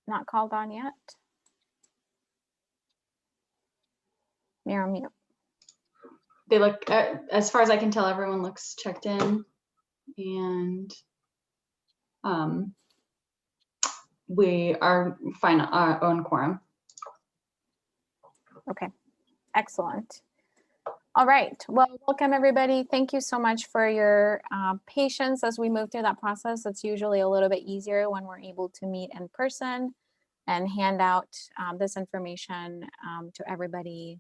not called on yet? You're on mute. They look, as far as I can tell, everyone looks checked in, and we are fine on quorum. Okay, excellent. All right, well, welcome everybody. Thank you so much for your patience as we move through that process. It's usually a little bit easier when we're able to meet in person and hand out this information to everybody.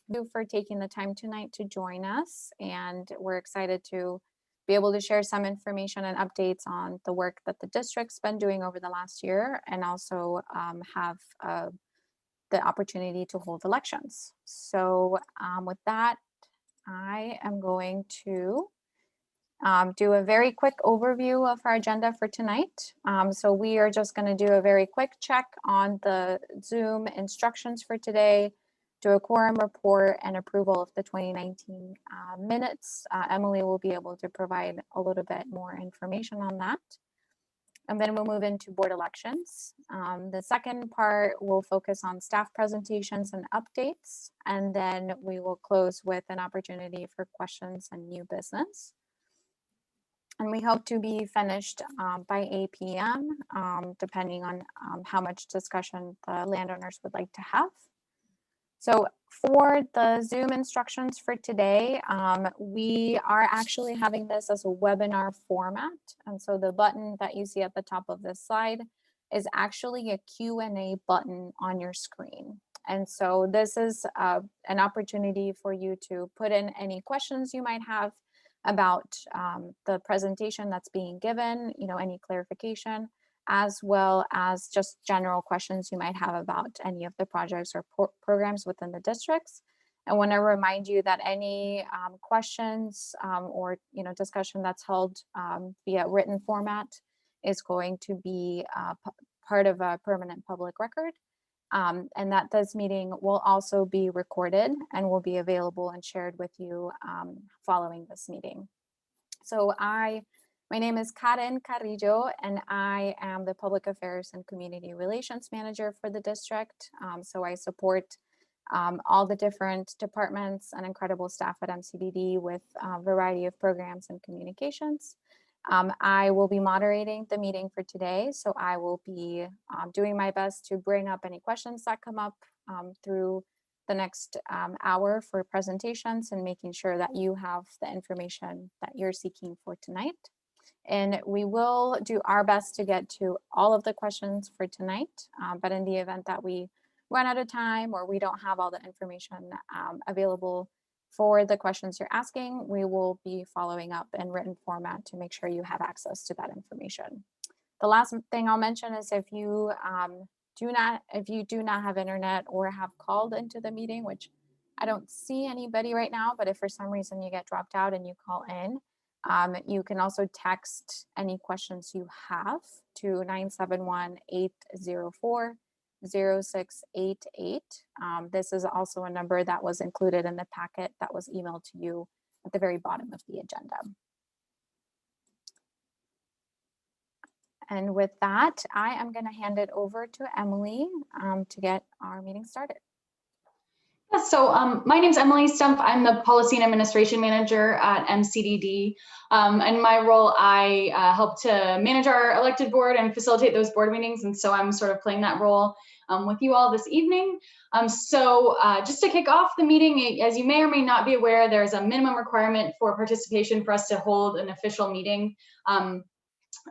Thank you for taking the time tonight to join us, and we're excited to be able to share some information and updates on the work that the district's been doing over the last year, and also have the opportunity to hold elections. So with that, I am going to do a very quick overview of our agenda for tonight. So we are just going to do a very quick check on the Zoom instructions for today, do a quorum report and approval of the 2019 minutes. Emily will be able to provide a little bit more information on that. And then we'll move into board elections. The second part will focus on staff presentations and updates. And then we will close with an opportunity for questions and new business. And we hope to be finished by 8 p.m., depending on how much discussion the landowners would like to have. So for the Zoom instructions for today, we are actually having this as a webinar format. And so the button that you see at the top of this slide is actually a Q&A button on your screen. And so this is an opportunity for you to put in any questions you might have about the presentation that's being given, any clarification, as well as just general questions you might have about any of the projects or programs within the districts. I want to remind you that any questions or discussion that's held via written format is going to be part of a permanent public record, and that this meeting will also be recorded and will be available and shared with you following this meeting. So my name is Karen Carrillo, and I am the Public Affairs and Community Relations Manager for the district. So I support all the different departments and incredible staff at MCDD with a variety of programs and communications. I will be moderating the meeting for today, so I will be doing my best to bring up any questions that come up through the next hour for presentations and making sure that you have the information that you're seeking for tonight. And we will do our best to get to all of the questions for tonight, but in the event that we run out of time or we don't have all the information available for the questions you're asking, we will be following up in written format to make sure you have access to that information. The last thing I'll mention is if you do not have internet or have called into the meeting, which I don't see anybody right now, but if for some reason you get dropped out and you call in, you can also text any questions you have to 971-804-0688. This is also a number that was included in the packet that was emailed to you at the very bottom of the agenda. And with that, I am going to hand it over to Emily to get our meeting started. Yeah, so my name's Emily Stumpf. I'm the Policy and Administration Manager at MCDD. In my role, I help to manage our elected board and facilitate those board meetings. And so I'm sort of playing that role with you all this evening. So just to kick off the meeting, as you may or may not be aware, there's a minimum requirement for participation for us to hold an official meeting.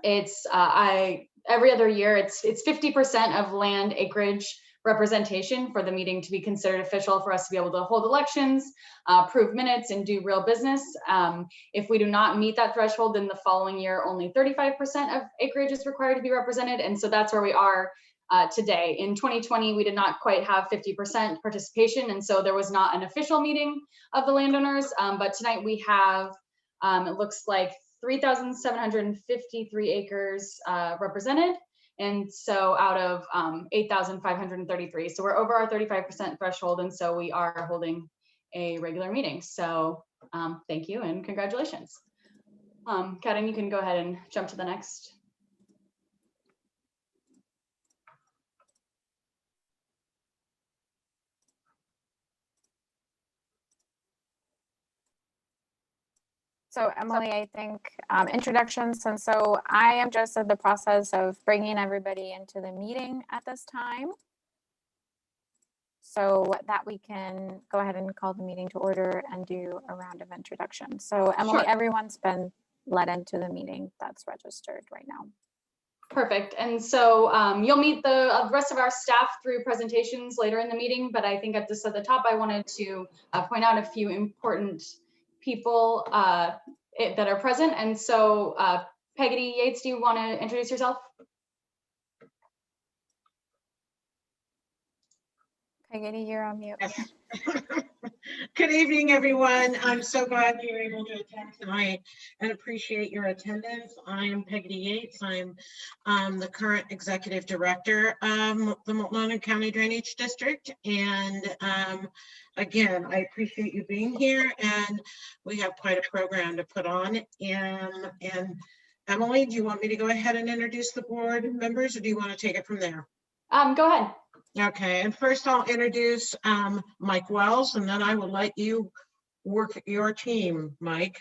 Every other year, it's 50% of land acreage representation for the meeting to be considered official for us to be able to hold elections, approve minutes, and do real business. If we do not meet that threshold, then the following year, only 35% of acreage is required to be represented. And so that's where we are today. In 2020, we did not quite have 50% participation, and so there was not an official meeting of the landowners. But tonight we have, it looks like 3,753 acres represented. And so out of 8,533. So we're over our 35% threshold. And so we are holding a regular meeting. So thank you and congratulations. Karen, you can go ahead and jump to the next. So Emily, I think introductions, and so I am just in the process of bringing everybody into the meeting at this time, so that we can go ahead and call the meeting to order and do a round of introductions. So Emily, Sure. everyone's been let into the meeting that's registered right now. Perfect. And so you'll meet the rest of our staff through presentations later in the meeting, but I think at the top, I wanted to point out a few important people that are present. And so Peggy Yates, do you want to introduce yourself? Peggy, you're on mute. Yes. Good evening, everyone. I'm so glad you're able to attend tonight and appreciate your attendance. I am Peggy Yates. I'm the current executive director of the Multnomah County Drainage District. And again, I appreciate you being here, and we have quite a program to put on. And Emily, do you want me to go ahead and introduce the board members, or do you want to take it from there? Go ahead. Okay, and first I'll introduce Mike Wells, and then I will let you work your team, Mike.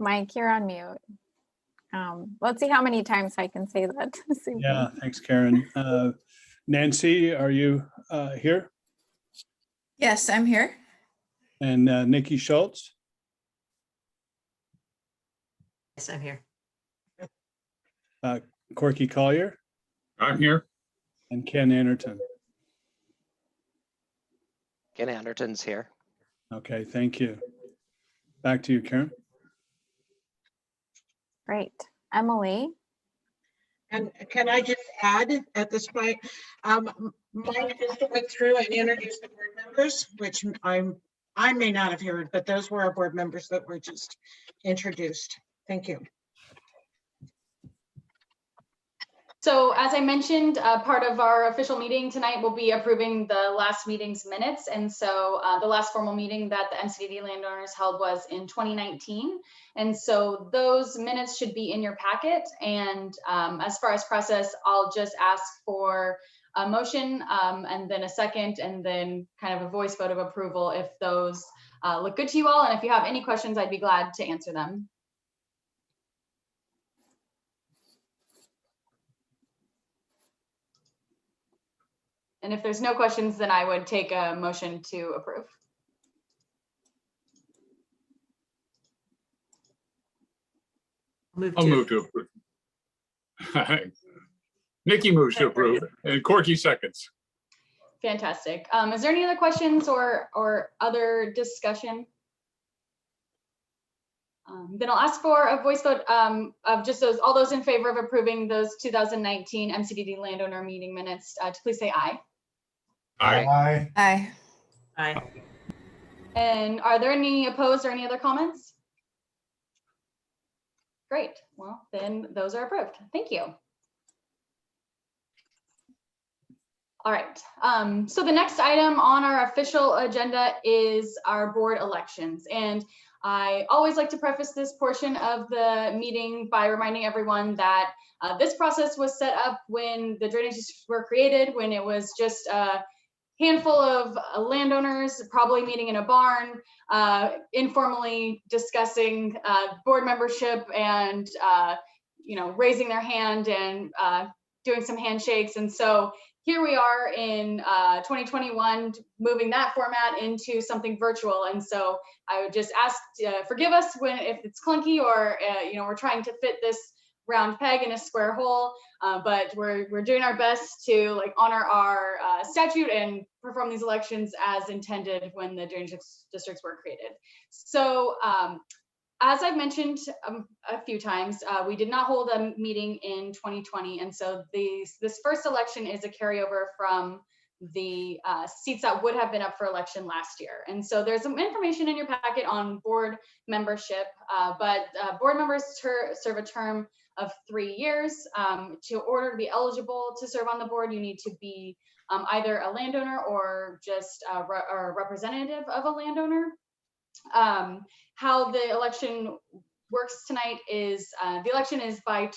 Mike, you're on mute. Let's see how many times I can say that. Yeah, thanks, Karen. Nancy, are you here? Yes, I'm here. And Nikki Schultz Yes, I'm here. Corky Collier, I'm here. and Ken Anderton. Ken Anderton's here. Okay, thank you. Back to you, Karen. Great. Emily. And can I just add at this point, Mike just went through and introduced the board members, which I may not have heard, but those were our board members that were just introduced. Thank you. So as I mentioned, part of our official meeting tonight will be approving the last meeting's minutes. And so the last formal meeting that the MCDD landowners held was in 2019. And so those minutes should be in your packet. And as far as process, I'll just ask for a motion and then a second, and then kind of a voice vote of approval if those look good to you all. And if you have any questions, I'd be glad to answer them. And if there's no questions, then I would take a motion to approve. I'll move to approve. Nikki moves to approve, and Corky seconds. Fantastic. Is there any other questions or other discussion? Then I'll ask for a voice vote of just all those in favor of approving those 2019 MCDD landowner meeting minutes to please say aye. Aye. Aye. Aye. And are there any opposed or any other comments? Great. Well, then those are approved. Thank you. All right. So the next item on our official agenda is our board elections. And I always like to preface this portion of the meeting by reminding everyone that this process was set up when the drainages were created, when it was just a handful of landowners probably meeting in a barn, informally discussing board membership and raising their hand and doing some handshakes. And so here we are in 2021, moving that format into something virtual. And so I would just ask, forgive us if it's clunky or we're trying to fit this round peg in a square hole, but we're doing our best to honor our statute and perform these elections as intended when the drainage districts were created. So as I've mentioned a few times, we did not hold a meeting in 2020. And so this first election is a carryover from the seats that would have been up for election last year. And so there's some information in your packet on board membership, but board members serve a term of 3 years. To order to be eligible to serve on the board, you need to be either a landowner or just a representative of a landowner. How the election works tonight is the election is by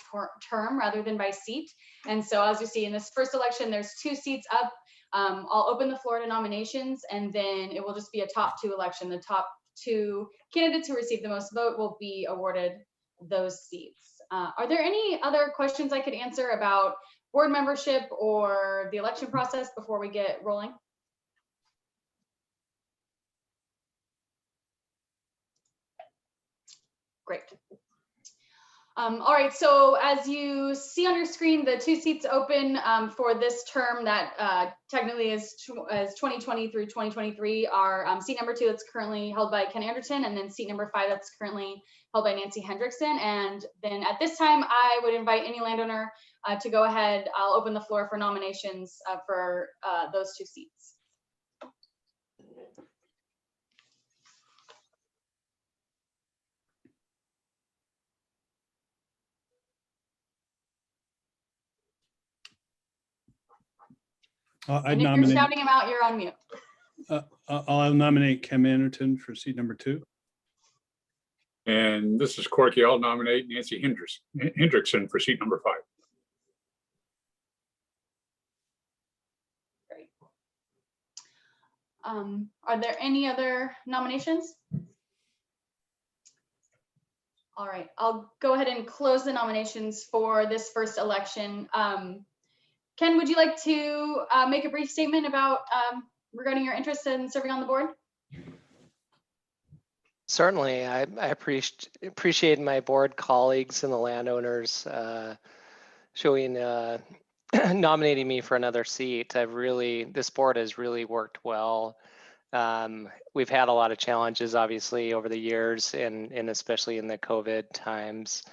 term rather than by seat. And so as you see in this first election, there's 2 seats up. I'll open the floor to nominations, and then it will just be a top 2 election. The top 2 candidates who receive the most vote will be awarded those seats. Are there any other questions I could answer about board membership or the election process before we get rolling? Great. All right, so as you see on your screen, the 2 seats open for this term that technically is 2020 through 2023 are seat number 2 that's currently held by Ken Anderton, and then seat number 5 that's currently held by Nancy Hendrickson. And then at this time, I would invite any landowner to go ahead. I'll open the floor for nominations for those 2 seats. I'd And if you're nominate, shouting him out, you're on mute. I'll nominate Ken Anderton for seat number 2. And this is Corky. I'll nominate Nancy Hendrickson for seat number 5. Great. Are there any other nominations? All right, I'll go ahead and close the nominations for this first election. Ken, would you like to make a brief statement about regarding your interest in serving on the board? Certainly, I appreciate my board colleagues and the landowners showing nominating me for another seat. This board has really worked well. We've had a lot of challenges, obviously, over the years, and especially in the COVID times.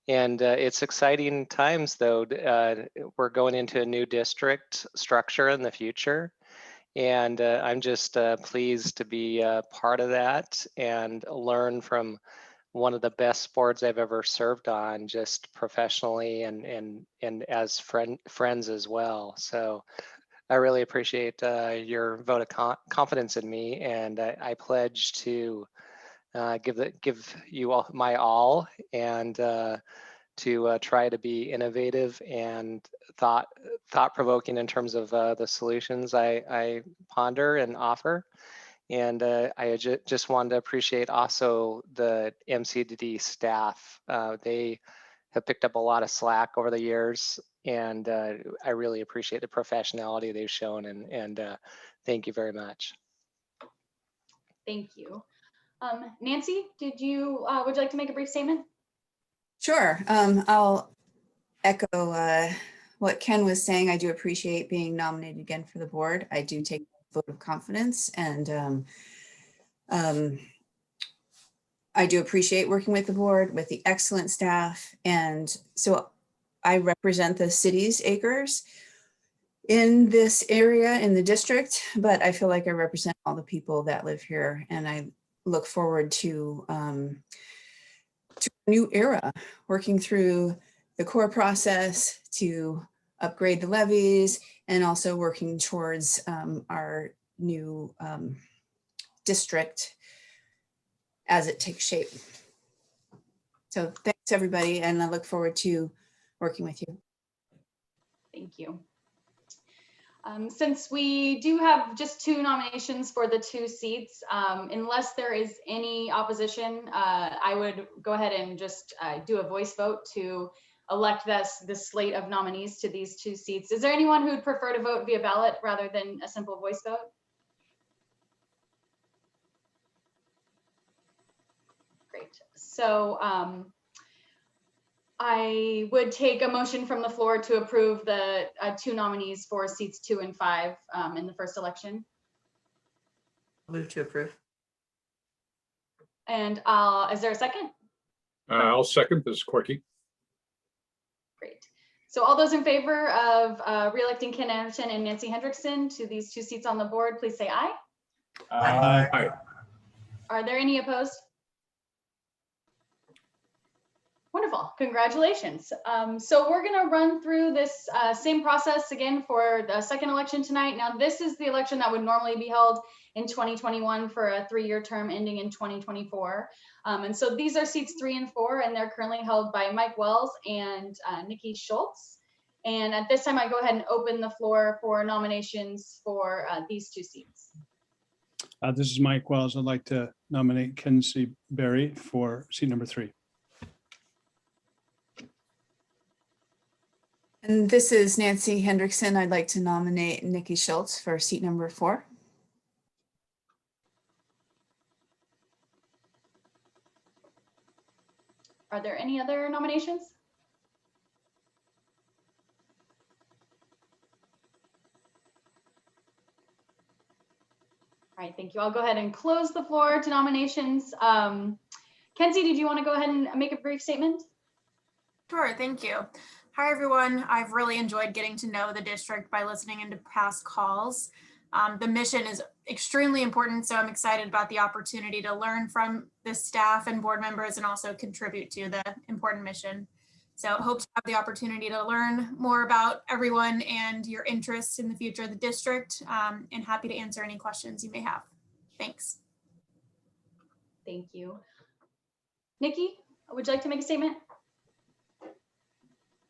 And it's exciting times, though. We're going into a new district structure in the future. And I'm just pleased to be part of that and learn from one of the best boards I've ever served on, just professionally and as friends as well. So I really appreciate your vote of confidence in me, and I pledge to give you all my all, and to try to be innovative and thought-provoking in terms of the solutions I ponder and offer. And I just wanted to appreciate also the MCDD staff. They have picked up a lot of slack over the years, and I really appreciate the professionality they've shown, and thank you very much. Thank you. Nancy, would you like to make a brief statement? Sure. I'll echo what Ken was saying. I do appreciate being nominated again for the board. I do take a vote of confidence, and I do appreciate working with the board, with the excellent staff. And so I represent the city's acres in this area, in the district, but I feel like I represent all the people that live here, and I look forward to a new era, working through the core process to upgrade the levees, and also working towards our new district as it takes shape. So thanks, everybody, and I look forward to working with you. Thank you. Since we do have just 2 nominations for the 2 seats, unless there is any opposition, I would go ahead and just do a voice vote to elect this slate of nominees to these 2 seats. Is there anyone who would prefer to vote via ballot rather than a simple voice vote? Great. So I would take a motion from the floor to approve the 2 nominees for seats 2 and 5 in the first election. Move to approve. And is there a second? I'll second. This is Corky. Great. So all those in favor of re-electing Ken Anderton and Nancy Hendrickson to these 2 seats on the board, please say aye. Aye. Are there any opposed? Wonderful, congratulations. So we're gonna run through this same process again for the second election tonight. Now, this is the election that would normally be held in 2021 for a 3-year term ending in 2024. And so these are seats 3 and 4, and they're currently held by Mike Wells and Nikki Schultz. And at this time, I go ahead and open the floor for nominations for these two seats. This is Mike Wells. I'd like to nominate Kenzie Berry for seat number 3. And this is Nancy Hendrickson. I'd like to nominate Nikki Schultz for seat number 4. Are there any other nominations? All right, thank you. I'll go ahead and close the floor to nominations. Kenzie, did you want to go ahead and make a brief statement? Sure, thank you. Hi, everyone. I've really enjoyed getting to know the district by listening into past calls. The mission is extremely important, so I'm excited about the opportunity to learn from the staff and board members and also contribute to the important mission. So hope to have the opportunity to learn more about everyone and your interests in the future of the district, and happy to answer any questions you may have. Thanks. Thank you. Nikki, would you like to make a statement?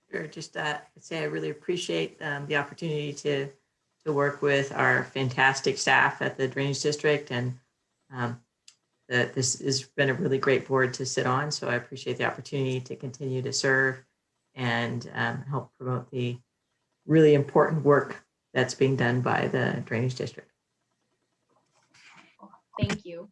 Sure, just say I really appreciate the opportunity to work with our fantastic staff at the Drainage District, and that this has been a really great board to sit on. So I appreciate the opportunity to continue to serve and help promote the really important work that's being done by the Drainage District. Thank you.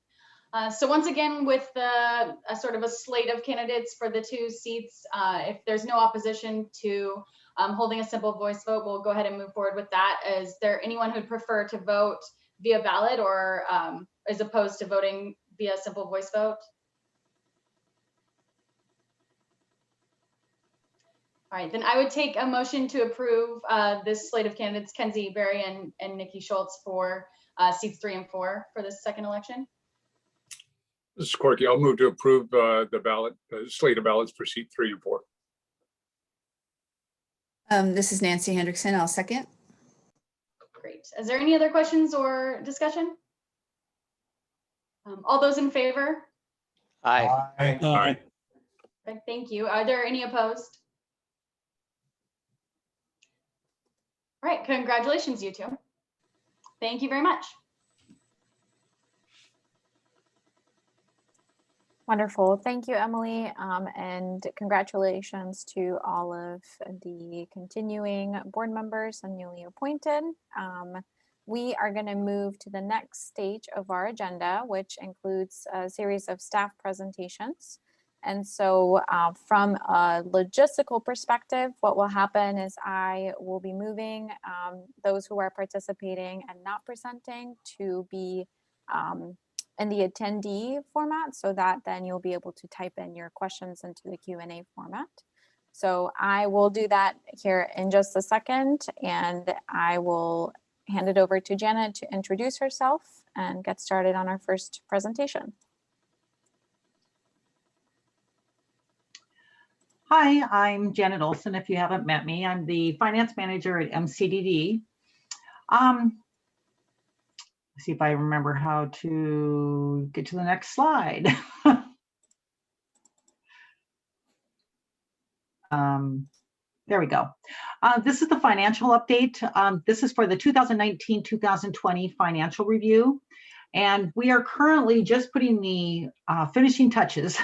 So once again, with a sort of a slate of candidates for the two seats, if there's no opposition to holding a simple voice vote, we'll go ahead and move forward with that. Is there anyone who'd prefer to vote via ballot or as opposed to voting via simple voice vote? All right, then I would take a motion to approve this slate of candidates, Kenzie Berry and Nikki Schultz, for seats 3 and 4 for this second election. This is Corky. I'll move to approve the slate of ballots for seat 3 and 4. This is Nancy Hendrickson. I'll second. Great. Is there any other questions or discussion? All those in favor? Aye. Aye. Okay, thank you. Are there any opposed? All right, congratulations, you two. Thank you very much. Wonderful. Thank you, Emily. And congratulations to all of the continuing board members and newly appointed. We are going to move to the next stage of our agenda, which includes a series of staff presentations. And so from a logistical perspective, what will happen is I will be moving those who are participating and not presenting to be in the attendee format, so that then you'll be able to type in your questions into the Q&A format. So I will do that here in just a second, and I will hand it over to Janet to introduce herself and get started on our first presentation. Hi, I'm Janet Olson. If you haven't met me, I'm the finance manager at MCDD. See if I remember how to get to the next slide. There we go. This is the financial update. This is for the 2019-2020 financial review. And we are currently just putting the finishing touches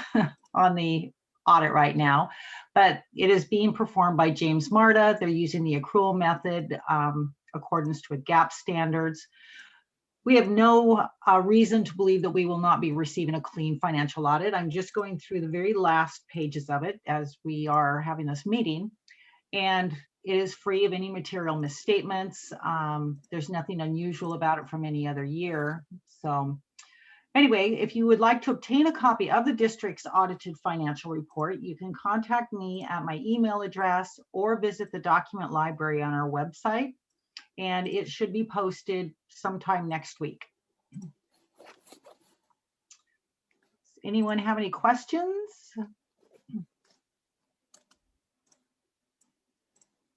on the audit right now, but it is being performed by James Marta. They're using the accrual method accordance to GAAP standards. We have no reason to believe that we will not be receiving a clean financial audit. I'm just going through the very last pages of it as we are having this meeting, and it is free of any material misstatements. There's nothing unusual about it from any other year. So anyway, if you would like to obtain a copy of the district's audited financial report, you can contact me at my email address or visit the document library on our website. And it should be posted sometime next week. Anyone have any questions?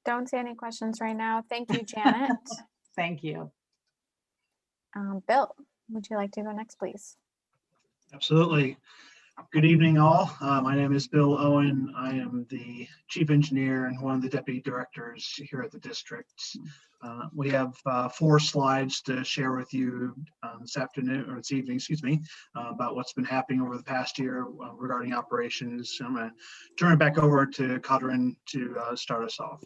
Don't see any questions right now. Thank you, Janet. Thank you. Bill, would you like to go next, please? Absolutely. Good evening, all. My name is Bill Owen. I am the chief engineer and one of the deputy directors here at the district. We have 4 slides to share with you this afternoon, or this evening, excuse me, about what's been happening over the past year regarding operations. I'm going to turn it back over to Kadrin to start us off.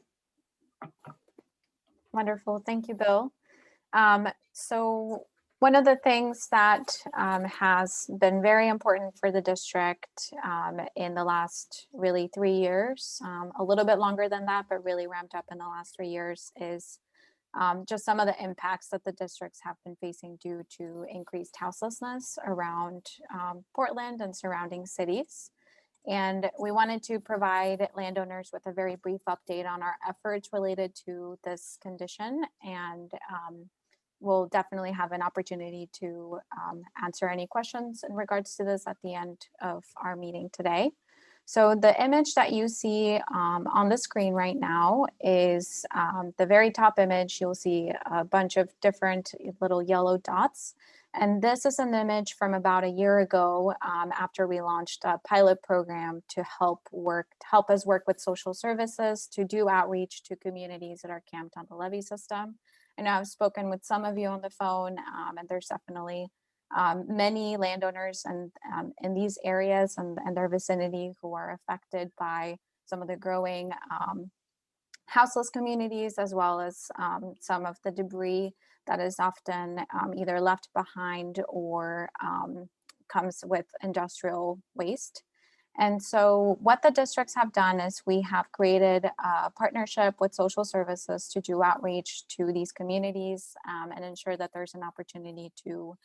Wonderful. Thank you, Bill. So one of the things that has been very important for the district in the last really 3 years, a little bit longer than that, but really ramped up in the last 3 years, is just some of the impacts that the districts have been facing due to increased houselessness around Portland and surrounding cities. And we wanted to provide landowners with a very brief update on our efforts related to this condition. And we'll definitely have an opportunity to answer any questions in regards to this at the end of our meeting today. So the image that you see on the screen right now is the very top image. You'll see a bunch of different little yellow dots. And this is an image from about a year ago after we launched a pilot program to help us work with social services to do outreach to communities that are camped on the levee system. I know I've spoken with some of you on the phone, and there's definitely many landowners and in these areas and their vicinity who are affected by some of the growing houseless communities, as well as some of the debris that is often either left behind or comes with industrial waste. And so what the districts have done is we have created a partnership with social services to do outreach to these communities and ensure that there's an opportunity to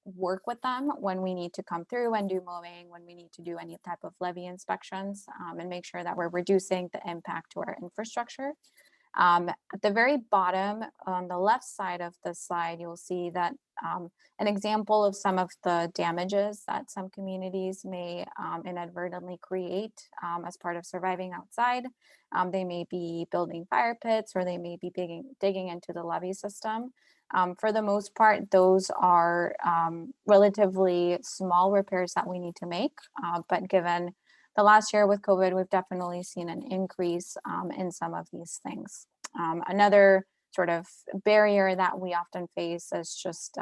work with them when we need to come through and do mowing, when we need to do any type of levee inspections, and make sure that we're reducing the impact to our infrastructure. At the very bottom on the left side of the slide, you'll see that an example of some of the damages that some communities may inadvertently create as part of surviving outside. They may be building fire pits, or they may be digging into the levee system. For the most part, those are relatively small repairs that we need to make, but given the last year with COVID, we've definitely seen an increase in some of these things. Another sort of barrier that we often face is just,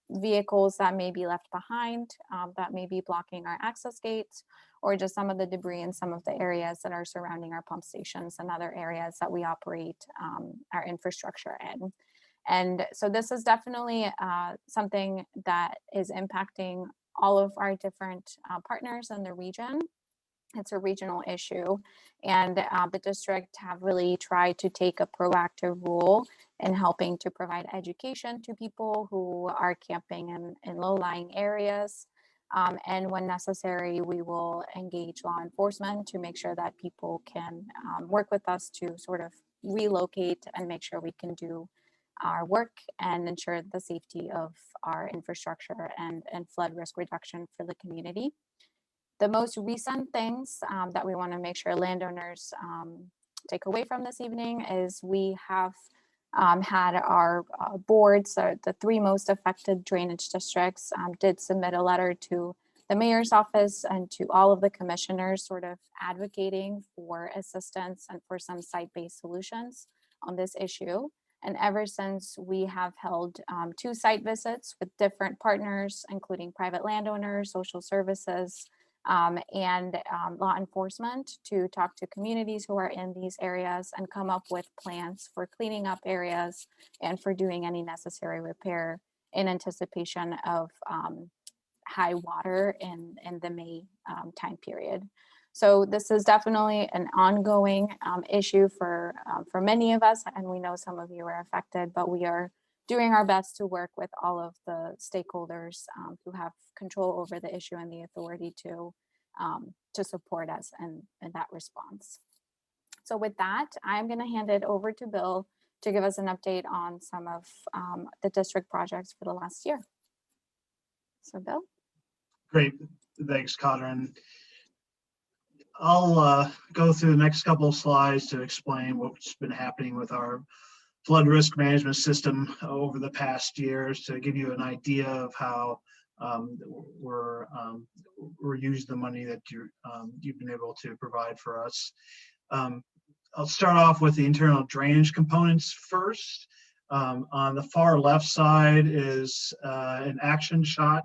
vehicles that may be left behind, that may be blocking our access gates, or just some of the debris in some of the areas that are surrounding our pump stations and other areas that we operate our infrastructure in. And so this is definitely something that is impacting all of our different partners in the region. It's a regional issue, and the district have really tried to take a proactive role in helping to provide education to people who are camping in low-lying areas. And when necessary, we will engage law enforcement to make sure that people can work with us to sort of relocate and make sure we can do our work and ensure the safety of our infrastructure and flood risk reduction for the community. The most recent things that we want to make sure landowners take away from this evening is we have had our boards, the 3 most affected drainage districts, did submit a letter to the mayor's office and to all of the commissioners, sort of advocating for assistance and for some site-based solutions on this issue. And ever since, we have held 2 site visits with different partners, including private landowners, social services, and law enforcement, to talk to communities who are in these areas and come up with plans for cleaning up areas and for doing any necessary repair in anticipation of high water in the May time period. So this is definitely an ongoing issue for many of us, and we know some of you are affected, but we are doing our best to work with all of the stakeholders who have control over the issue and the authority to support us in that response. So with that, I'm going to hand it over to Bill to give us an update on some of the district projects for the last year. So Bill. Great, thanks, Kadrin. I'll go through the next couple of slides to explain what's been happening with our flood risk management system over the past years, to give you an idea of how we're using the money that you've been able to provide for us. I'll start off with the internal drainage components first. On the far left side is an action shot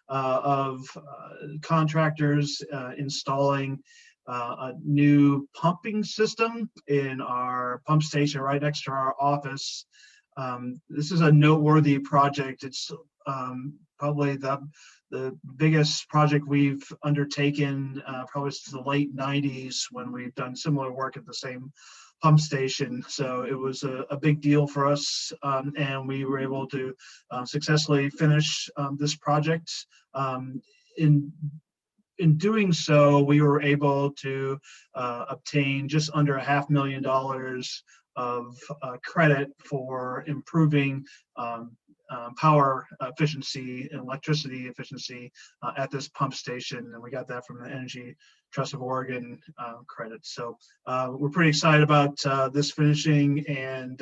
of contractors installing a new pumping system in our pump station right next to our office. This is a noteworthy project. It's probably the biggest project we've undertaken probably since the late 90s, when we've done similar work at the same pump station. So it was a big deal for us, and we were able to successfully finish this project. In doing so, we were able to obtain just under $500,000 of credit for improving power efficiency and electricity efficiency at this pump station, and we got that from the Energy Trust of Oregon credit. So we're pretty excited about this finishing and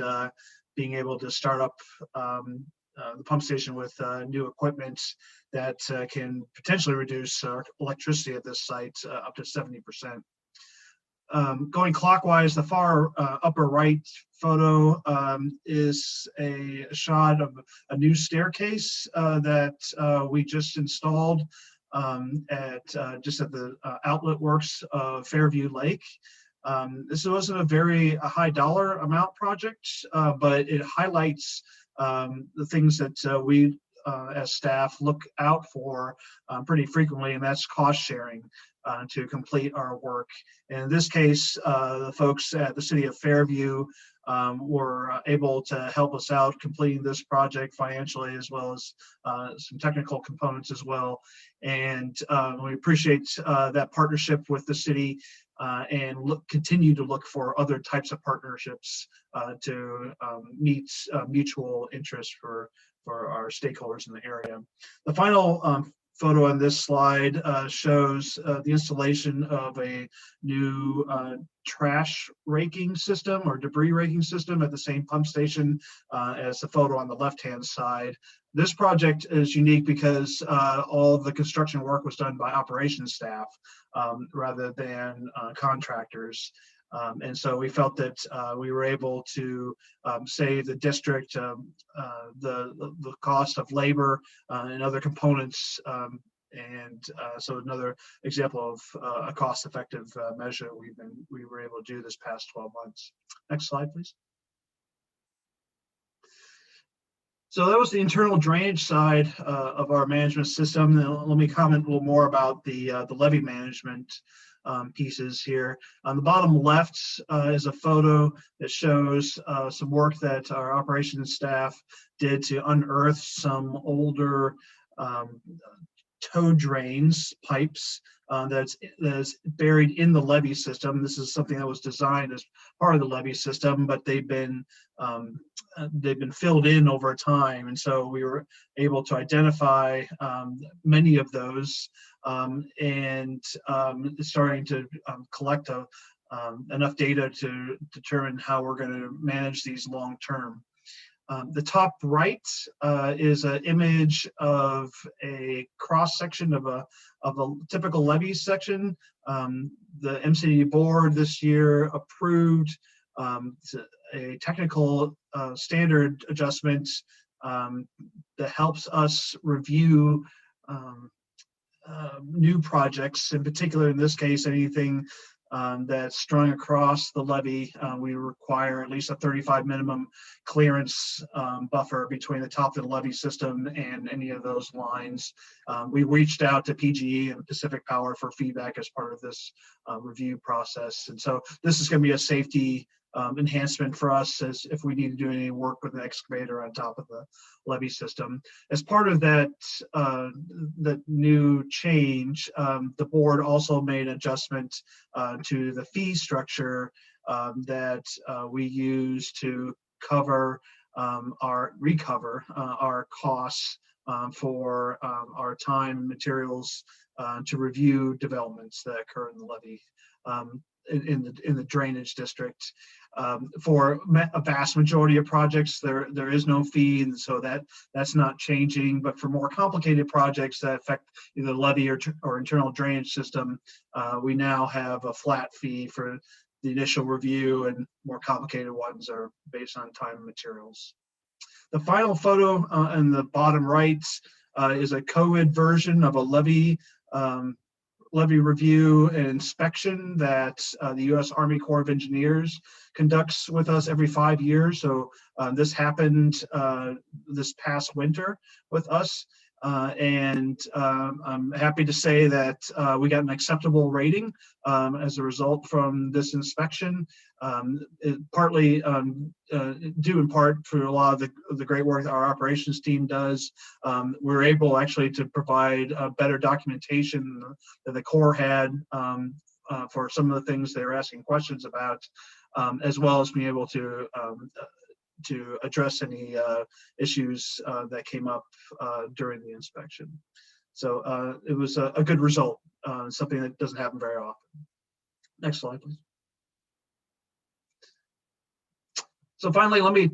being able to start up the pump station with new equipment that can potentially reduce electricity at this site up to 70%. Going clockwise, the far upper right photo is a shot of a new staircase that we just installed just at the outlet works of Fairview Lake. This wasn't a very high dollar amount project, but it highlights the things that we as staff look out for pretty frequently, and that's cost sharing to complete our work. And in this case, the folks at the city of Fairview were able to help us out completing this project financially, as well as some technical components as well. And we appreciate that partnership with the city, and continue to look for other types of partnerships to meet mutual interest for our stakeholders in the area. The final photo on this slide shows the installation of a new trash raking system or debris raking system at the same pump station as the photo on the left-hand side. This project is unique because all of the construction work was done by operations staff rather than contractors. And so we felt that we were able to save the district the cost of labor and other components. So another example of a cost-effective measure we were able to do this past 12 months. Next slide, please. So that was the internal drainage side of our management system. Now, let me comment a little more about the levee management pieces here. On the bottom left is a photo that shows some work that our operations staff did to unearth some older tow drains, pipes that's buried in the levee system. This is something that was designed as part of the levee system, but they've been filled in over time, and so we were able to identify many of those and starting to collect enough data to determine how we're going to manage these long term. The top right is an image of a cross section of a typical levee section. The MCDD board this year approved a technical standard adjustment that helps us review new projects, in particular in this case anything that's strung across the levee. We require at least a 35 minimum clearance buffer between the top of the levee system and any of those lines. We reached out to PGE and Pacific Power for feedback as part of this review process. And so this is going to be a safety enhancement for us as if we need to do any work with an excavator on top of the levee system. As part of that new change, the board also made adjustment to the fee structure that we use to recover our costs for our time, materials, to review developments that occur in the levee in the drainage district. For a vast majority of projects, there is no fee, and so that's not changing. But for more complicated projects that affect either levee or internal drainage system, we now have a flat fee for the initial review, and more complicated ones are based on time and materials. The final photo in the bottom right is a COVID version of a levee review and inspection that the U.S. Army Corps of Engineers conducts with us every 5 years. So this happened this past winter with us. And I'm happy to say that we got an acceptable rating as a result from this inspection. Partly due in part for a lot of the great work that our operations team does. We're able actually to provide better documentation that the Corps had for some of the things they were asking questions about, as well as being able to address any issues that came up during the inspection. So it was a good result, something that doesn't happen very often. Next slide, please. So finally, let me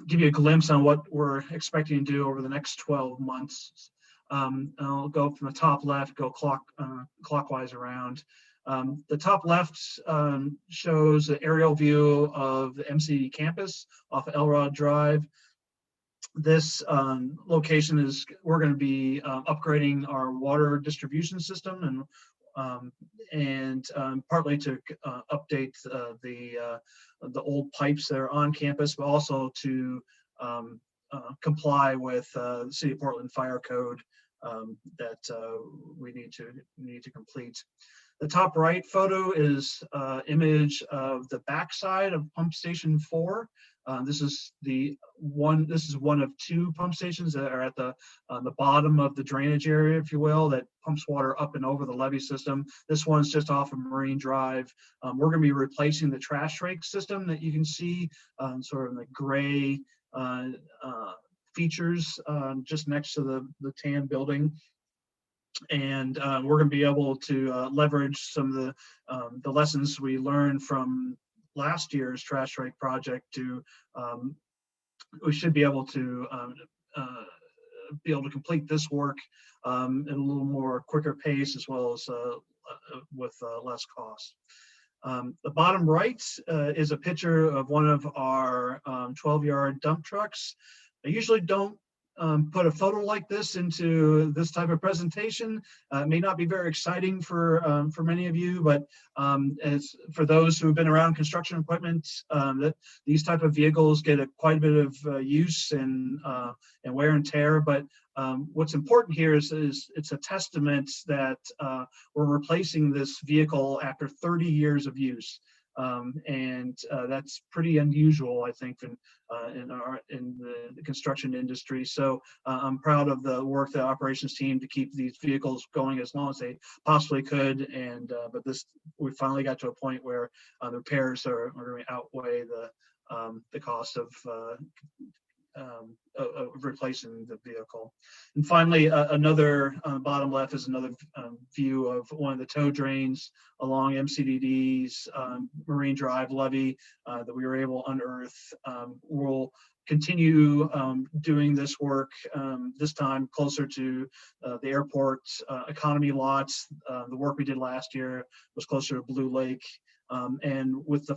give you a glimpse on what we're expecting to do over the next 12 months. I'll go from the top left, go clockwise around. The top left shows an aerial view of the MCDD campus off of Elrod Drive. This location is, we're going to be upgrading our water distribution system and partly to update the old pipes that are on campus, but also to comply with the City of Portland Fire Code that we need to complete. The top right photo is image of the backside of Pump Station 4. This is one of two pump stations that are at the bottom of the drainage area, if you will, that pumps water up and over the levee system. This one's just off of Marine Drive. We're going to be replacing the trash rake system that you can see sort of in the gray features just next to the tan building. And we're going to be able to leverage some of the lessons we learned from last year's trash rake project to we should be able to complete this work at a little more quicker pace, as well as with less cost. The bottom right is a picture of one of our 12-yard dump trucks. I usually don't put a photo like this into this type of presentation. It may not be very exciting for many of you, but as for those who have been around construction equipment, that these type of vehicles get quite a bit of use and wear and tear. But what's important here is it's a testament that we're replacing this vehicle after 30 years of use. And that's pretty unusual, I think, in the construction industry. So I'm proud of the work the operations team to keep these vehicles going as long as they possibly could. And but we finally got to a point where the repairs are going to outweigh the cost of replacing the vehicle. And finally, another bottom left is another view of one of the tow drains along MCDD's Marine Drive levee that we were able to unearth. We'll continue doing this work, this time closer to the airport economy lots. The work we did last year was closer to Blue Lake. And with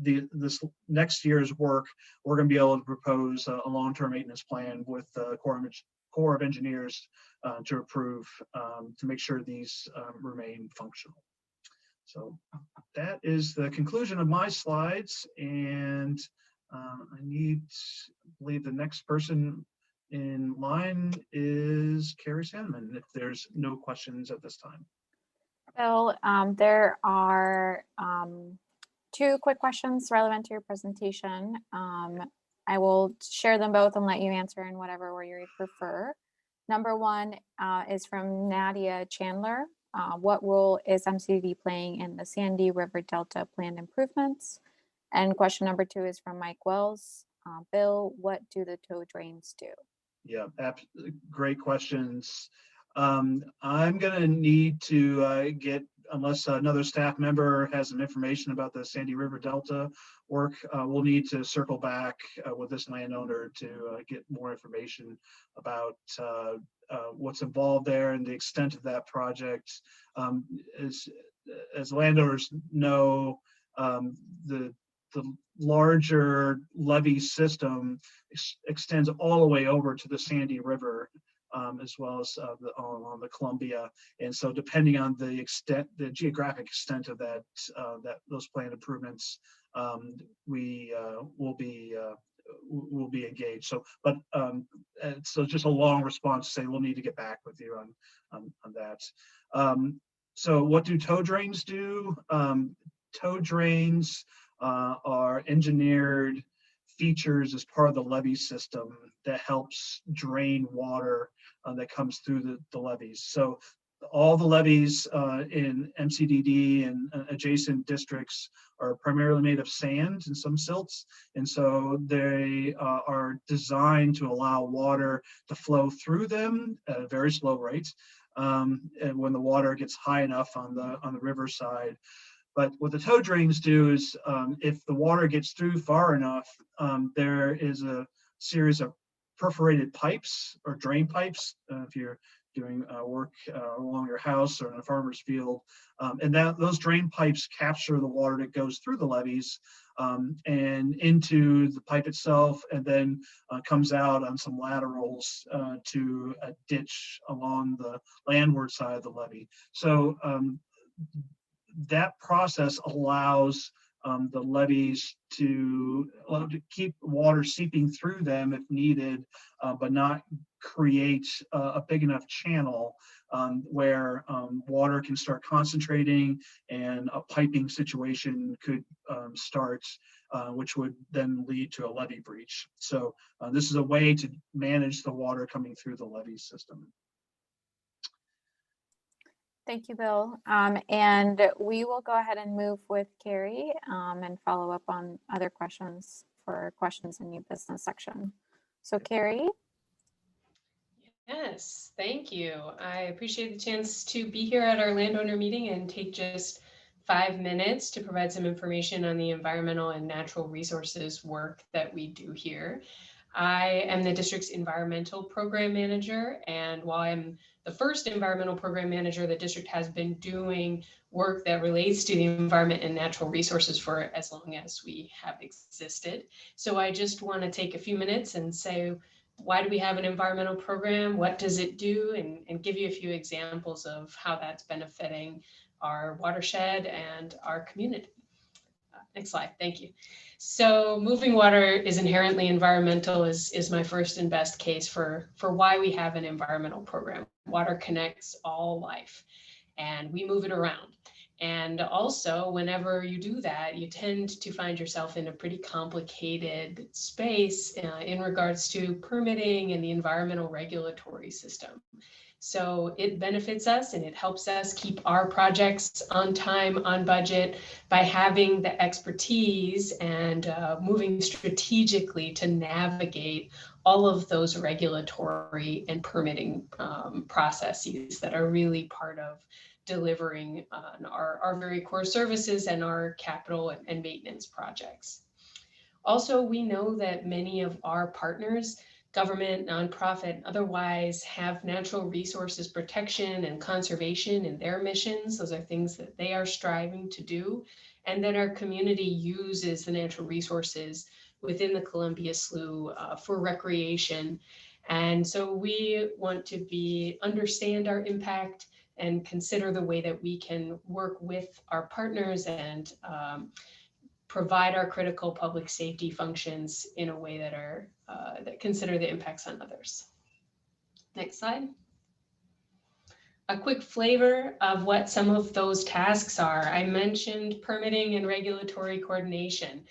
this next year's work, we're going to be able to propose a long-term maintenance plan with the Corps of Engineers to approve to make sure these remain functional. So that is the conclusion of my slides, and I believe the next person in line is Carrie Sandman, if there's no questions at this time. Bill, there are two quick questions relevant to your presentation. I will share them both and let you answer in whatever order you prefer. Number one is from Nadia Chandler. What role is MCDD playing in the Sandy River Delta planned improvements? And question number two is from Mike Wells. Bill, what do the tow drains do? Yeah, great questions. I'm gonna need to get, unless another staff member has some information about the Sandy River Delta work, we'll need to circle back with this landowner to get more information about what's involved there and the extent of that project. As landowners know, the larger levee system extends all the way over to the Sandy River, as well as on the Columbia. And so depending on the extent, the geographic extent of that, those planned improvements, we will be engaged. So, but so just a long response to say we'll need to get back with you on that. So what do tow drains do? Tow drains are engineered features as part of the levee system that helps drain water that comes through the levees. So all the levees in MCDD and adjacent districts are primarily made of sand and some silts. And so they are designed to allow water to flow through them at a very slow rate. And when the water gets high enough on the riverside. But what the tow drains do is, if the water gets through far enough, there is a series of perforated pipes or drain pipes, if you're doing work along your house or in a farmer's field. And those drain pipes capture the water that goes through the levees and into the pipe itself, and then comes out on some laterals to a ditch along the landward side of the levee. So that process allows the levees to keep water seeping through them if needed, but not create a big enough channel where water can start concentrating and a piping situation could start, which would then lead to a levee breach. So this is a way to manage the water coming through the levee system. Thank you, Bill. And we will go ahead and move with Carrie and follow up on other questions for questions in new business section. So Carrie. Yes, thank you. I appreciate the chance to be here at our landowner meeting and take just 5 minutes to provide some information on the environmental and natural resources work that we do here. I am the district's environmental program manager, and while I'm the first environmental program manager, the district has been doing work that relates to the environment and natural resources for as long as we have existed. So I just want to take a few minutes and say, why do we have an environmental program? What does it do? And give you a few examples of how that's benefiting our watershed and our community. Next slide, thank you. So moving water is inherently environmental is my first and best case for why we have an environmental program. Water connects all life and we move it around. And also, whenever you do that, you tend to find yourself in a pretty complicated space in regards to permitting and the environmental regulatory system. So it benefits us and it helps us keep our projects on time, on budget, by having the expertise and moving strategically to navigate all of those regulatory and permitting processes that are really part of delivering on our very core services and our capital and maintenance projects. Also, we know that many of our partners, government, nonprofit, otherwise, have natural resources protection and conservation in their missions. Those are things that they are striving to do. And then our community uses the natural resources within the Columbia Slough for recreation. And so we want to understand our impact and consider the way that we can work with our partners and provide our critical public safety functions in a way that are that consider the impacts on others. Next slide. A quick flavor of what some of those tasks are. I mentioned permitting and regulatory coordination.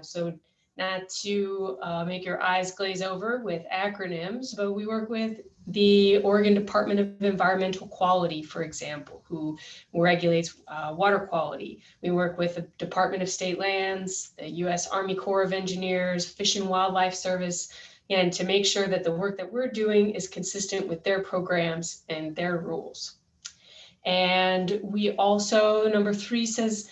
So not to make your eyes glaze over with acronyms, but we work with the Oregon Department of Environmental Quality, for example, who regulates water quality. We work with the Department of State Lands, the U.S. Army Corps of Engineers, Fish and Wildlife Service, and to make sure that the work that we're doing is consistent with their programs and their rules. And we also, number 3 says,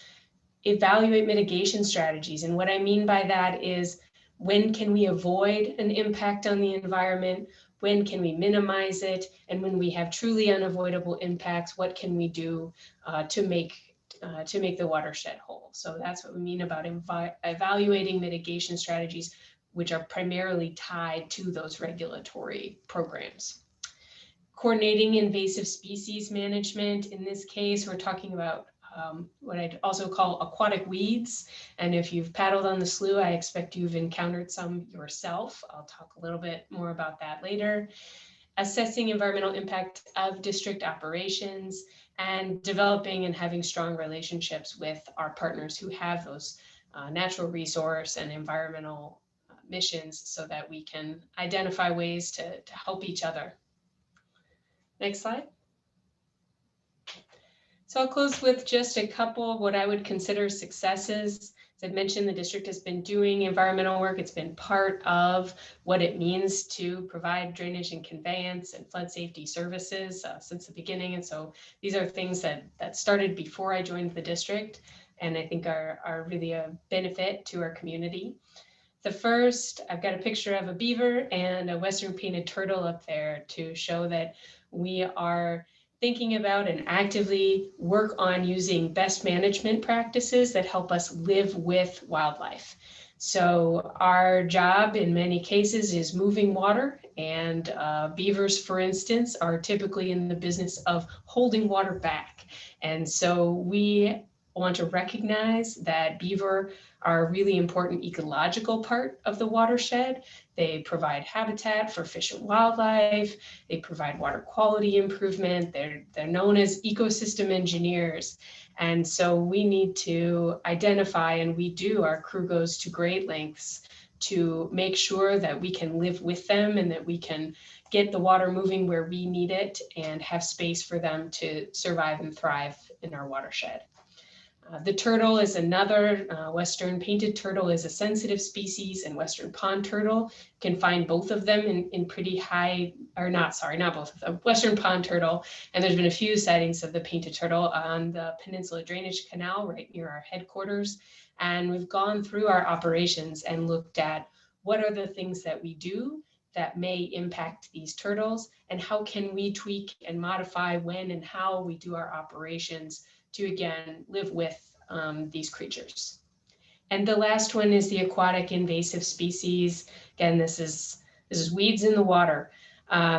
evaluate mitigation strategies. And what I mean by that is, when can we avoid an impact on the environment? When can we minimize it? And when we have truly unavoidable impacts, what can we do to make the watershed whole? So that's what we mean about evaluating mitigation strategies, which are primarily tied to those regulatory programs. Coordinating invasive species management. In this case, we're talking about what I'd also call aquatic weeds. And if you've paddled on the slough, I expect you've encountered some yourself. I'll talk a little bit more about that later. Assessing environmental impact of district operations, and developing and having strong relationships with our partners who have those natural resource and environmental missions, so that we can identify ways to help each other. Next slide. So I'll close with just a couple of what I would consider successes. As I mentioned, the district has been doing environmental work. It's been part of what it means to provide drainage and conveyance and flood safety services since the beginning. And so these are things that started before I joined the district, and I think are really a benefit to our community. The first, I've got a picture of a beaver and a Western painted turtle up there to show that we are thinking about and actively work on using best management practices that help us live with wildlife. So our job in many cases is moving water, and beavers, for instance, are typically in the business of holding water back. And so we want to recognize that beaver are a really important ecological part of the watershed. They provide habitat for fish and wildlife. They provide water quality improvement. They're known as ecosystem engineers. And so we need to identify, and we do, our crew goes to great lengths to make sure that we can live with them and that we can get the water moving where we need it and have space for them to survive and thrive in our watershed. The turtle is another. Western painted turtle is a sensitive species, and Western pond turtle, you can find both of them in pretty high, or not both of them, Western pond turtle. And there's been a few sightings of the painted turtle on the Peninsula Drainage Canal right near our headquarters. And we've gone through our operations and looked at what are the things that we do that may impact these turtles, and how can we tweak and modify when and how we do our operations to, again, live with these creatures. And the last one is the aquatic invasive species. Again, this is weeds in the water.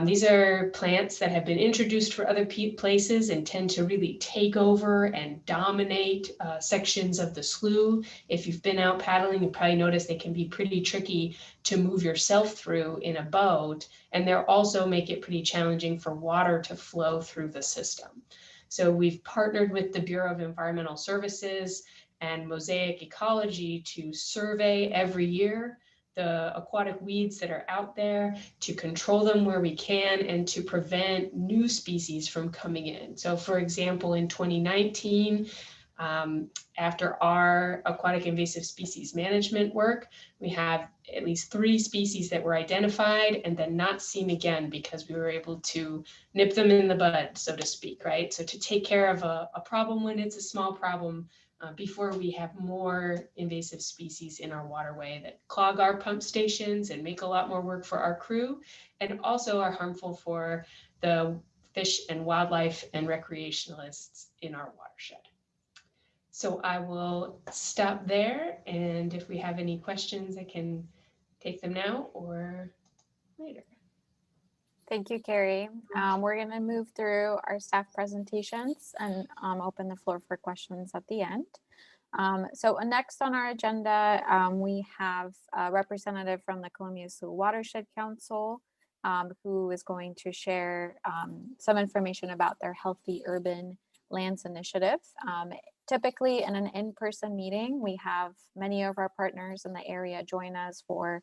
These are plants that have been introduced for other places and tend to really take over and dominate sections of the slough. If you've been out paddling, you probably noticed they can be pretty tricky to move yourself through in a boat, and they also make it pretty challenging for water to flow through the system. So we've partnered with the Bureau of Environmental Services and Mosaic Ecology to survey every year the aquatic weeds that are out there, to control them where we can, and to prevent new species from coming in. So for example, in 2019, after our aquatic invasive species management work, we have at least 3 species that were identified and then not seen again because we were able to nip them in the bud, so to speak, right? So to take care of a problem when it's a small problem before we have more invasive species in our waterway that clog our pump stations and make a lot more work for our crew, and also are harmful for the fish and wildlife and recreationalists in our watershed. So I will stop there, and if we have any questions, I can take them now or later. Thank you, Carrie. We're going to move through our staff presentations and open the floor for questions at the end. So next on our agenda, we have a representative from the Columbia Slough Watershed Council, who is going to share some information about their Healthy Urban Lands Initiative. Typically in an in-person meeting, we have many of our partners in the area join us for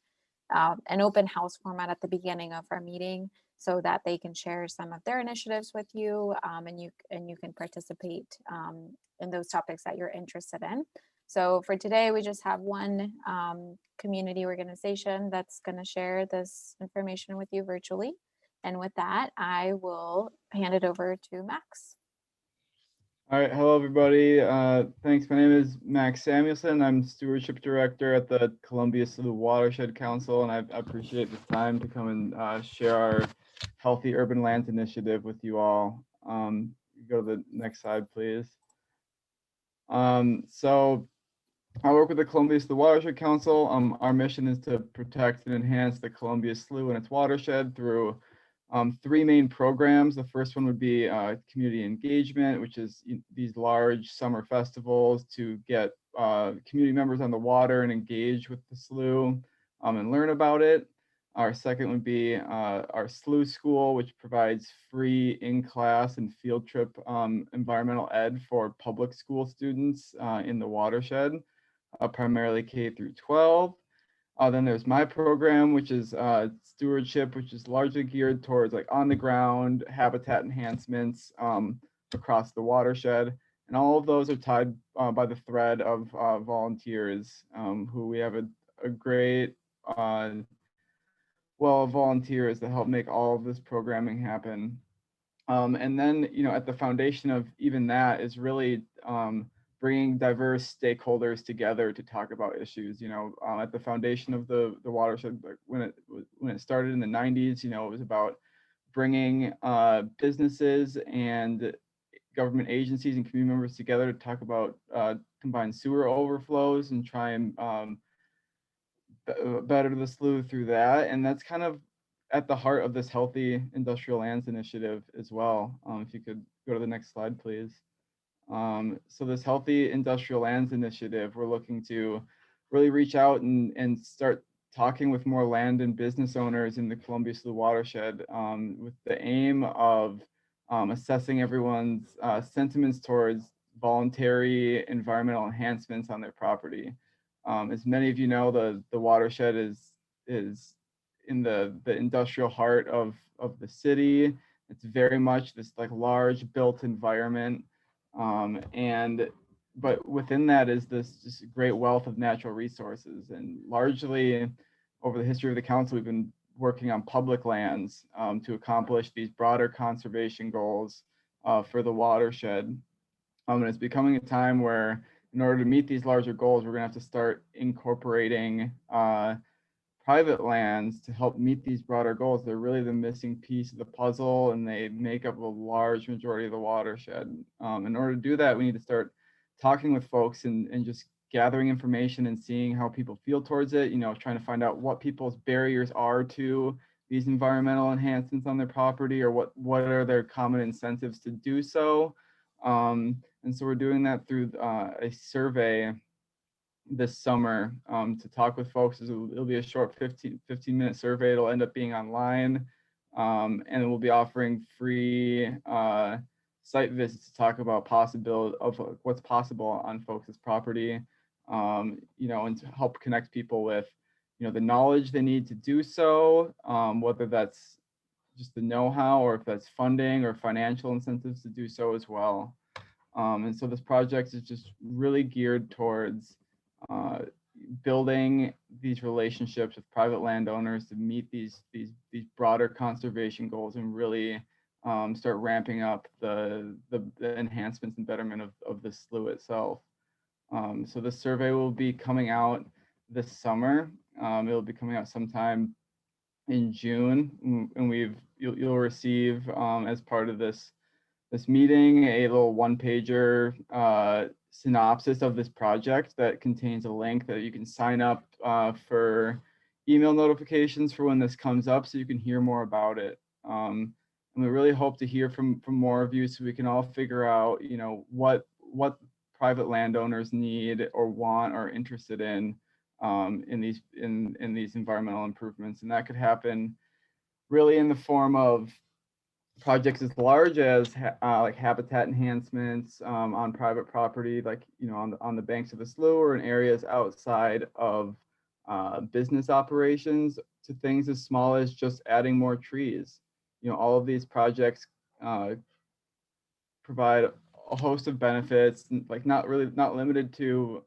an open house format at the beginning of our meeting, so that they can share some of their initiatives with you, and you can participate in those topics that you're interested in. So for today, we just have one community organization that's going to share this information with you virtually. And with that, I will hand it over to Max. All right, hello everybody. Thanks. My name is Max Samuelson. I'm Stewardship Director at the Columbia Slough Watershed Council, and I appreciate this time to come and share our Healthy Urban Lands Initiative with you all. Go to the next slide, please. So I work with the Columbia Slough Watershed Council. Our mission is to protect and enhance the Columbia Slough and its watershed through three main programs. The first one would be community engagement, which is these large summer festivals to get community members on the water and engage with the slough and learn about it. Our second would be our Slough School, which provides free in-class and field trip environmental ed for public school students in the watershed, primarily K through 12. Then there's my program, which is stewardship, which is largely geared towards like on the ground habitat enhancements across the watershed. And all of those are tied by the thread of volunteers who we have a great well of volunteers that help make all of this programming happen. And then, at the foundation of even that is really bringing diverse stakeholders together to talk about issues. At the foundation of the watershed, when it started in the 90s, it was about bringing businesses and government agencies and community members together to talk about combined sewer overflows and try and better the slough through that. And that's kind of at the heart of this Healthy Industrial Lands Initiative as well. If you could go to the next slide, please. So this Healthy Industrial Lands Initiative, we're looking to really reach out and start talking with more land and business owners in the Columbia Slough watershed with the aim of assessing everyone's sentiments towards voluntary environmental enhancements on their property. As many of you know, the watershed is in the industrial heart of the city. It's very much this like large built environment. But within that is this just great wealth of natural resources. And largely over the history of the council, we've been working on public lands to accomplish these broader conservation goals for the watershed. And it's becoming a time where in order to meet these larger goals, we're gonna have to start incorporating private lands to help meet these broader goals. They're really the missing piece of the puzzle, and they make up a large majority of the watershed. In order to do that, we need to start talking with folks and just gathering information and seeing how people feel towards it, trying to find out what people's barriers are to these environmental enhancements on their property, or what are their common incentives to do so. And so we're doing that through a survey this summer to talk with folks. It'll be a short 15-minute survey. It'll end up being online, and we'll be offering free site visits to talk about possibility of what's possible on folks' property, and to help connect people with, the knowledge they need to do so, whether that's just the know-how or if that's funding or financial incentives to do so as well. And so this project is just really geared towards building these relationships with private landowners to meet these broader conservation goals and really start ramping up the enhancements and betterment of the slough itself. So the survey will be coming out this summer. It'll be coming out sometime in June, and you'll receive as part of this meeting a little one-pager synopsis of this project that contains a link that you can sign up for email notifications for when this comes up, so you can hear more about it. And we really hope to hear from more of you, so we can all figure out, what private landowners need or want or interested in these environmental improvements. And that could happen really in the form of projects as large as like habitat enhancements on private property, like on the banks of the slough or in areas outside of business operations, to things as small as just adding more trees. All of these projects provide a host of benefits, like not limited to,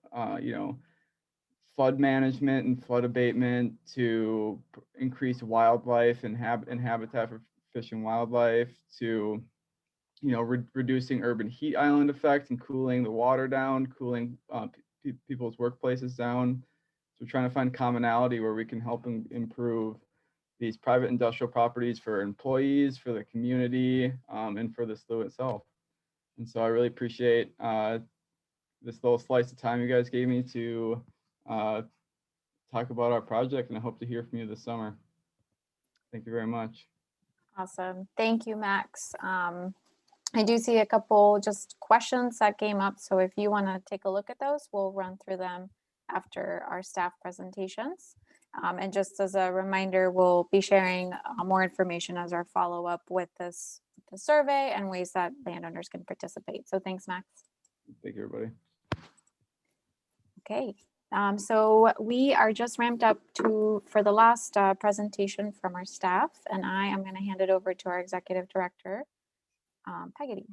flood management and flood abatement, to increase wildlife and habitat for fish and wildlife, to reducing urban heat island effects and cooling the water down, cooling people's workplaces down. So we're trying to find commonality where we can help improve these private industrial properties for employees, for the community, and for the slough itself. And so I really appreciate this little slice of time you guys gave me to talk about our project, and I hope to hear from you this summer. Thank you very much. Awesome. Thank you, Max. I do see a couple just questions that came up. So if you want to take a look at those, we'll run through them after our staff presentations. And just as a reminder, we'll be sharing more information as our follow-up with the survey and ways that landowners can participate. So thanks, Max. Thank you, everybody. Okay. So we are just ramped up for the last presentation from our staff, and I am going to hand it over to our executive director, Peggy.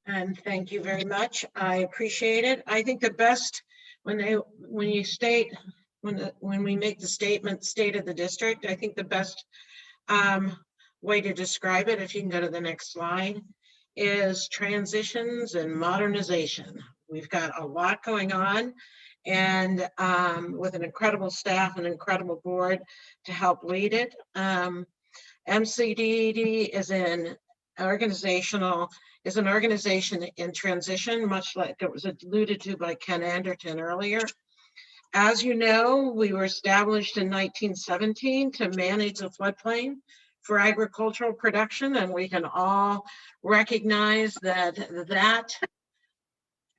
And thank you very much. I appreciate it. I think the best when we make the statement state of the district, I think the best way to describe it, if you can go to the next slide, is transitions and modernization. We've got a lot going on, and with an incredible staff, an incredible board to help lead it. MCDD is an organization in transition, much like it was alluded to by Ken Anderton earlier. As you know, we were established in 1917 to manage the floodplain for agricultural production, and we can all recognize that that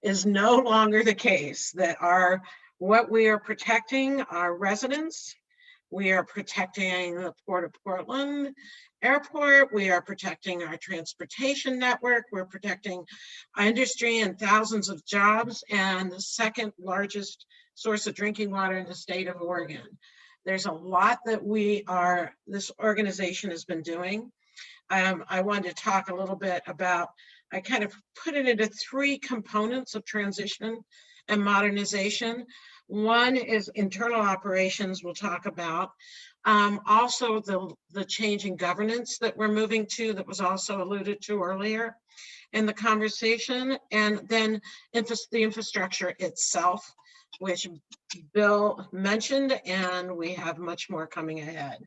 is no longer the case, that what we are protecting are residents. We are protecting the Port of Portland Airport. We are protecting our transportation network. We're protecting industry and thousands of jobs, and the second largest source of drinking water in the state of Oregon. There's a lot that this organization has been doing. I wanted to talk a little bit about, I kind of put it into three components of transition and modernization. One is internal operations we'll talk about. Also the change in governance that we're moving to, that was also alluded to earlier in the conversation. And then the infrastructure itself, which Bill mentioned, and we have much more coming ahead.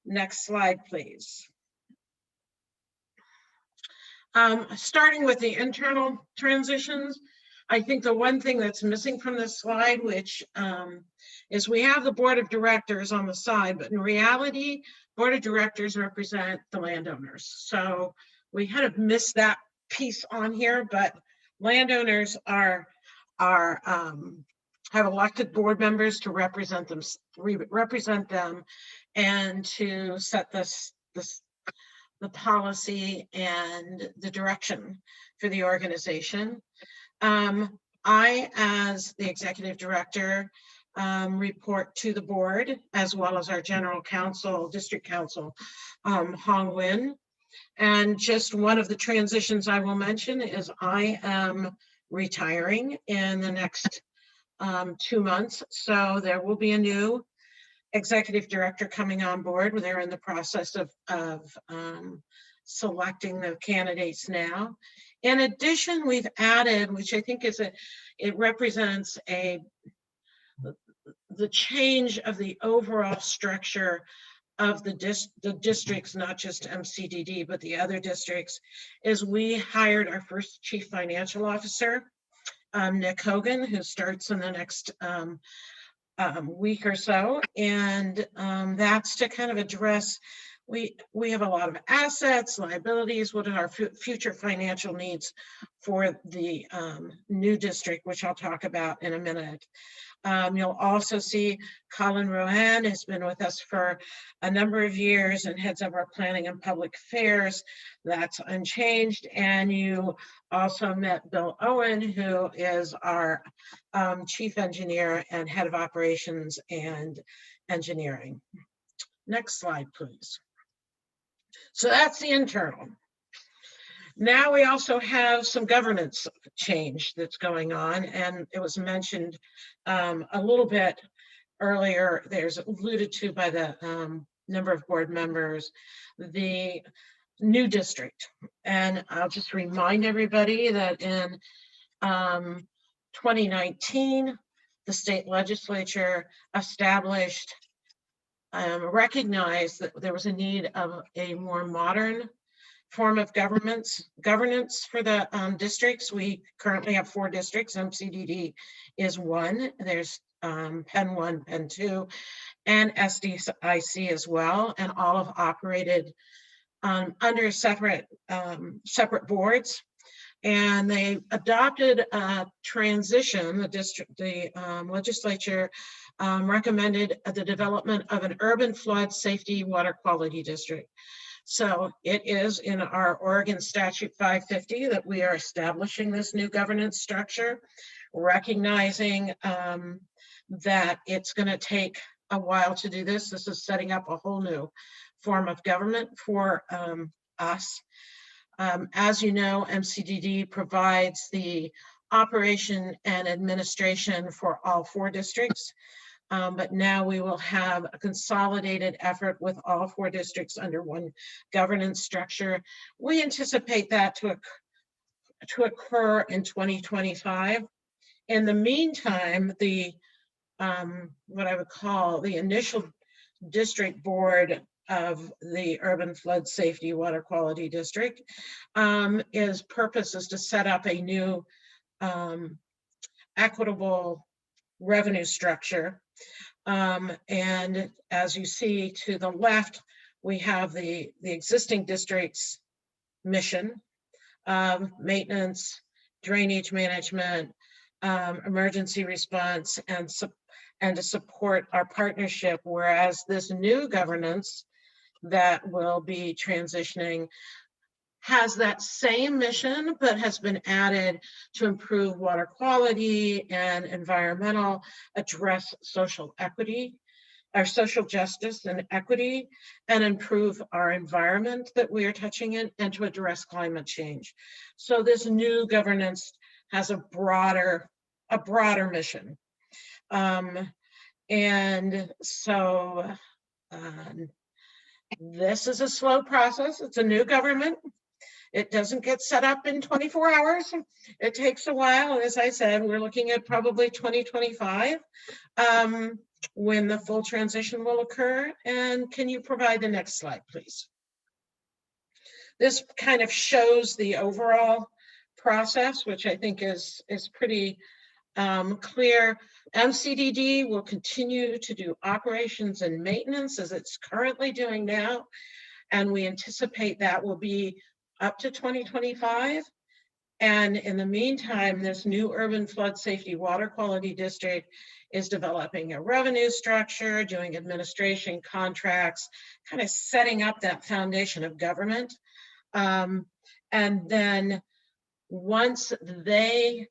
Next slide, please. Starting with the internal transitions, I think the one thing that's missing from this slide, which is we have the board of directors on the side, but in reality, board of directors represent the landowners. So we kind of missed that piece on here, but landowners have elected board members to represent them and to set the policy and the direction for the organization. I, as the executive director, report to the board, as well as our general counsel, district counsel, Hong Nguyen. And just one of the transitions I will mention is I am retiring in the next 2 months. So there will be a new executive director coming on board. They're in the process of selecting the candidates now. In addition, we've added, which I think it represents the change of the overall structure of the districts, not just MCDD, but the other districts, is we hired our first chief financial officer, Nick Hogan, who starts in the next week or so. And that's to kind of address, we have a lot of assets, liabilities, what are our future financial needs for the new district, which I'll talk about in a minute. You'll also see Colin Rohan has been with us for a number of years and heads up our planning and public affairs. That's unchanged. And you also met Bill Owen, who is our chief engineer and head of operations and engineering. Next slide, please. So that's the internal. Now we also have some governance change that's going on, and it was mentioned a little bit earlier. There's alluded to by the number of board members, the new district. And I'll just remind everybody that in 2019, the state legislature established, recognized that there was a need of a more modern form of governance for the districts. We currently have 4 districts. MCDD is one. There's Penn 1, Penn 2, and SDIC as well, and all have operated under separate boards. And they adopted a transition. The legislature recommended the development of an urban flood safety water quality district. So it is in our Oregon Statute 550 that we are establishing this new governance structure, recognizing that it's going to take a while to do this. This is setting up a whole new form of government for us. As you know, MCDD provides the operation and administration for all 4 districts. But now we will have a consolidated effort with all 4 districts under one governance structure. We anticipate that to occur in 2025. In the meantime, the what I would call the initial district board of the Urban Flood Safety Water Quality District, its purpose is to set up a new equitable revenue structure. And as you see to the left, we have the existing district's mission, maintenance, drainage management, emergency response, and to support our partnership, whereas this new governance that will be transitioning has that same mission, but has been added to improve water quality and environmental, address social equity, our social justice and equity, and improve our environment that we are touching in, and to address climate change. So this new governance has a broader mission. And so this is a slow process. It's a new government. It doesn't get set up in 24 hours. It takes a while. As I said, we're looking at probably 2025 when the full transition will occur. And can you provide the next slide, please? This kind of shows the overall process, which I think is pretty clear. MCDD will continue to do operations and maintenance as it's currently doing now. And we anticipate that will be up to 2025. And in the meantime, this new Urban Flood Safety Water Quality District is developing a revenue structure, doing administration contracts, kind of setting up that foundation of government. And then once the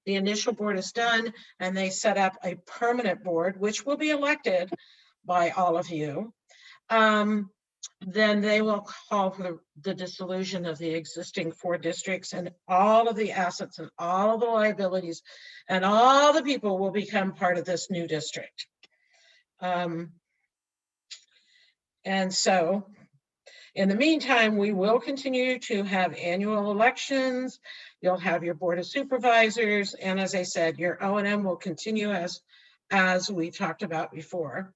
initial board is done and they set up a permanent board, which will be elected by all of you, then they will call for the dissolution of the existing 4 districts, and all of the assets and all of the liabilities and all the people will become part of this new district. And so in the meantime, we will continue to have annual elections. You'll have your board of supervisors. And as I said, your O&M will continue as we talked about before.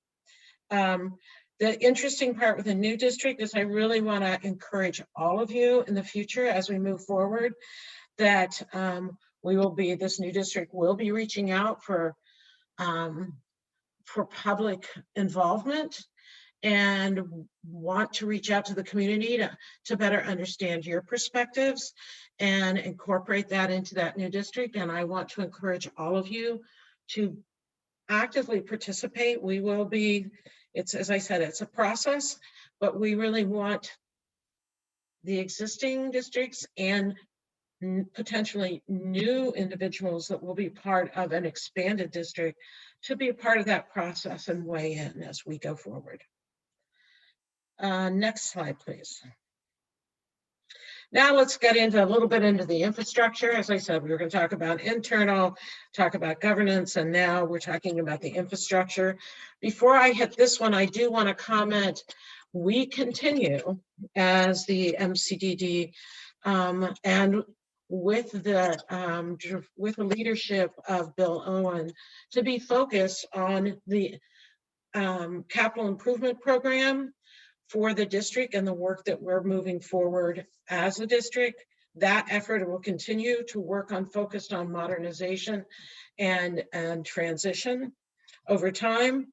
The interesting part with the new district is I really want to encourage all of you in the future as we move forward that this new district will be reaching out for public involvement and want to reach out to the community to better understand your perspectives and incorporate that into that new district. And I want to encourage all of you to actively participate. We will be, as I said, it's a process, but we really want the existing districts and potentially new individuals that will be part of an expanded district to be a part of that process and weigh in as we go forward. Next slide, please. Now let's get into a little bit into the infrastructure. As I said, we were going to talk about internal, talk about governance, and now we're talking about the infrastructure. Before I hit this one, I do want to comment, we continue as the MCDD and with the leadership of Bill Owen to be focused on the capital improvement program for the district and the work that we're moving forward as a district. That effort will continue to work on focused on modernization and transition over time.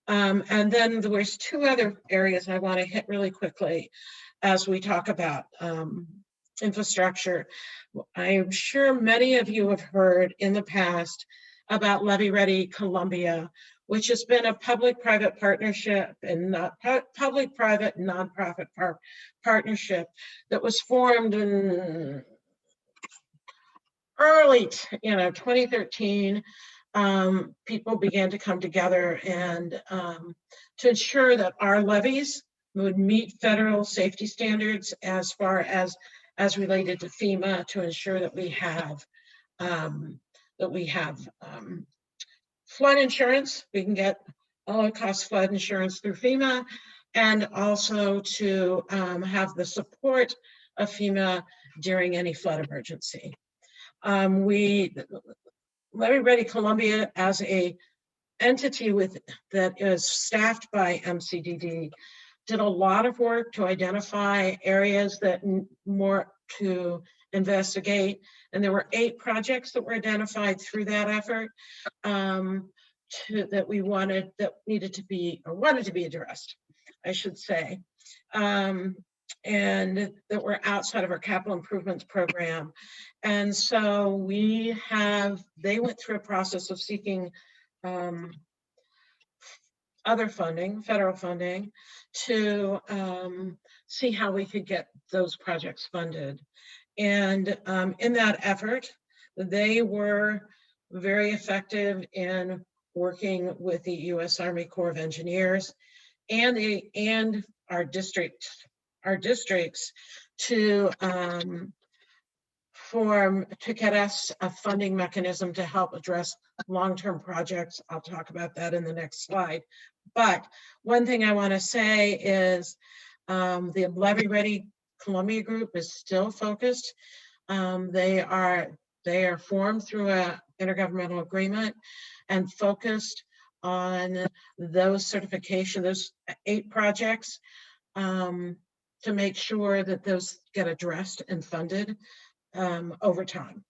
And then there's two other areas I want to hit really quickly as we talk about infrastructure. I'm sure many of you have heard in the past about Levee Ready Columbia, which has been a public-private partnership and public-private nonprofit partnership that was formed in early, 2013. People began to come together and to ensure that our levees would meet federal safety standards as far as related to FEMA, to ensure that we have flood insurance. We can get all-cost flood insurance through FEMA, and also to have the support of FEMA during any flood emergency. Levee Ready Columbia, as a entity that is staffed by MCDD, did a lot of work to identify areas that more to investigate, and there were 8 projects that were identified through that effort that needed to be, or wanted to be addressed, I should say, and that were outside of our capital improvements program. And so they went through a process of seeking other funding, federal funding, to see how we could get those projects funded. And in that effort, they were very effective in working with the U.S. Army Corps of Engineers and our districts to get us a funding mechanism to help address long-term projects. I'll talk about that in the next slide. But one thing I want to say is the Levee Ready Columbia group is still focused. They are formed through an intergovernmental agreement and focused on those 8 projects to make sure that those get addressed and funded over time.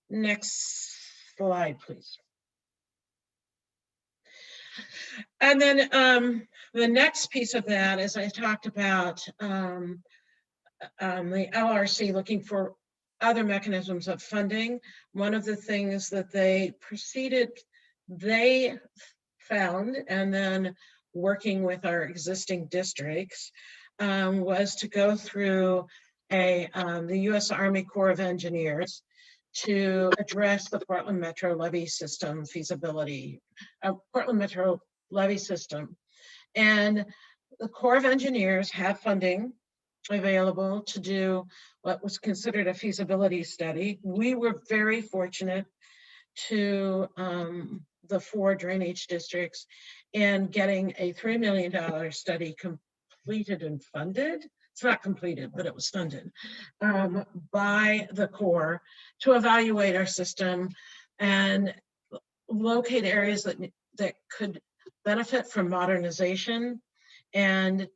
Next slide, please. And then the next piece of that is I talked about the LRC looking for other mechanisms of funding. One of the things that they found, and then working with our existing districts, was to go through the U.S. Army Corps of Engineers to address the Portland Metro levee system feasibility, Portland Metro levee system. And the Corps of Engineers had funding available to do what was considered a feasibility study. We were very fortunate to the 4 drainage districts in getting a $3 million study completed and funded. It's not completed, but it was funded by the Corps to evaluate our system and locate areas that could benefit from modernization and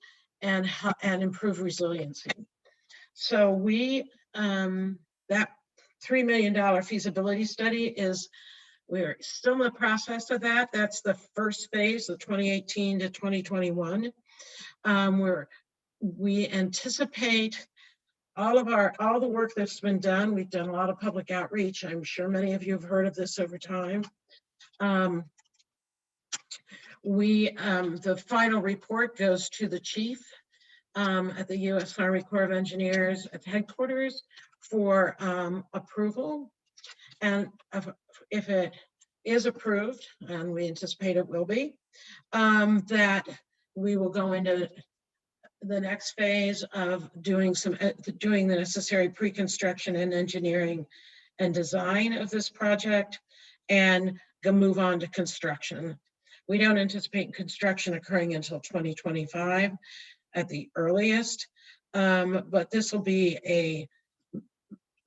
improve resiliency. So that $3 million feasibility study we're still in the process of that. That's the first phase, the 2018 to 2021. We anticipate all the work that's been done. We've done a lot of public outreach. I'm sure many of you have heard of this over time. The final report goes to the chief at the U.S. Army Corps of Engineers at headquarters for approval. And if it is approved, and we anticipate it will be, that we will go into the next phase of doing the necessary pre-construction and engineering and design of this project, and go move on to construction. We don't anticipate construction occurring until 2025 at the earliest, but this will be a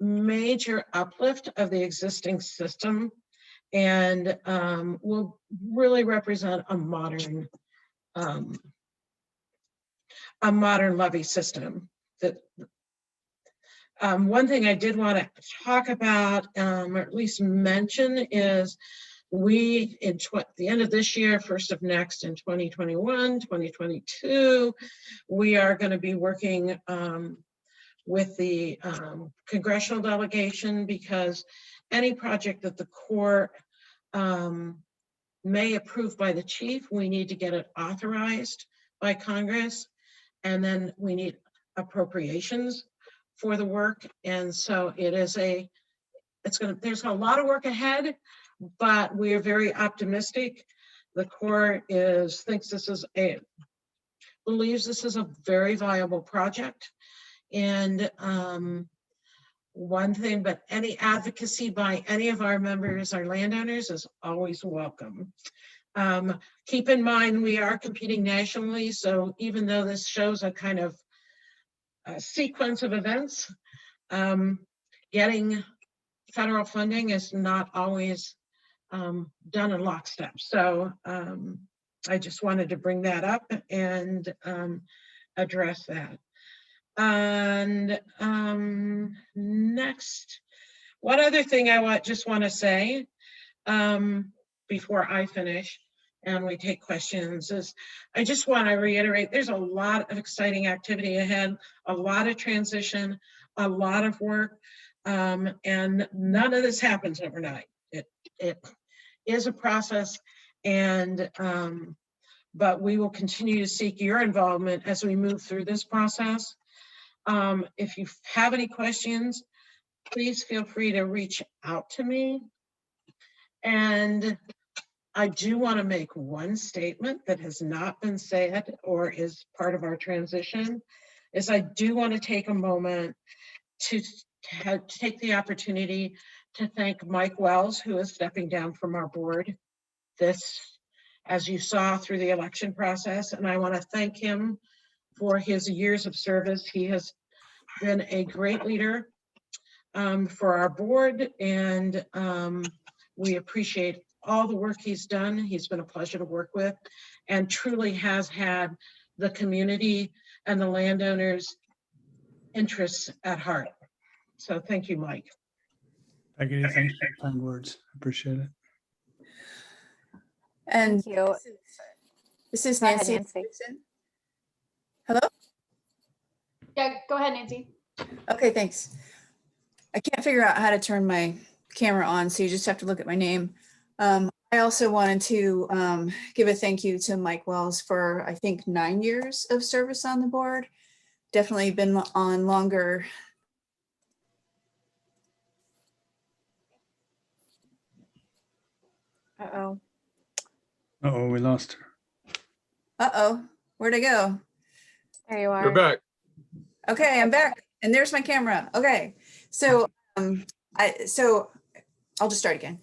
major uplift of the existing system, and will really represent a modern levee system. That one thing I did want to talk about, or at least mention, is we, the end of this year, first of next, in 2021, 2022, we are going to be working with the congressional delegation, because any project that the Corps may approve by the chief, we need to get it authorized by Congress, and then we need appropriations for the work. And so there's a lot of work ahead, but we are very optimistic. The Corps believes this is a very viable project. And one thing, but any advocacy by any of our members, our landowners, is always welcome. Keep in mind, we are competing nationally, so even though this shows a kind of a sequence of events, getting federal funding is not always done in lockstep. So I just wanted to bring that up and address that. And next, one other thing I just want to say before I finish and we take questions is, I just want to reiterate, there's a lot of exciting activity ahead, a lot of transition, a lot of work, and none of this happens overnight. It is a process, and but we will continue to seek your involvement as we move through this process. If you have any questions, please feel free to reach out to me. And I do want to make one statement that has not been said or is part of our transition, is I do want to take a moment to take the opportunity to thank Mike Wells, who is stepping down from our board. This, as you saw through the election process, and I want to thank him for his years of service. He has been a great leader for our board, and we appreciate all the work he's done. He's been a pleasure to work with, and truly has had the community and the landowners' interests at heart. So thank you, Mike. Peggy, thanks for the kind words. Appreciate it. And Thank you. this is Go ahead, Nancy. Nancy. Hello? Yeah, go ahead, Nancy. Okay, thanks. I can't figure out how to turn my camera on, so you just have to look at my name. I also wanted to give a thank you to Mike Wells for, I think, 9 years of service on the board. Definitely been on longer. Uh-oh. Uh-oh, we lost her. Uh-oh, where'd I go? There you are. You're back. Okay, I'm back, and there's my camera. Okay, so I'll just start again.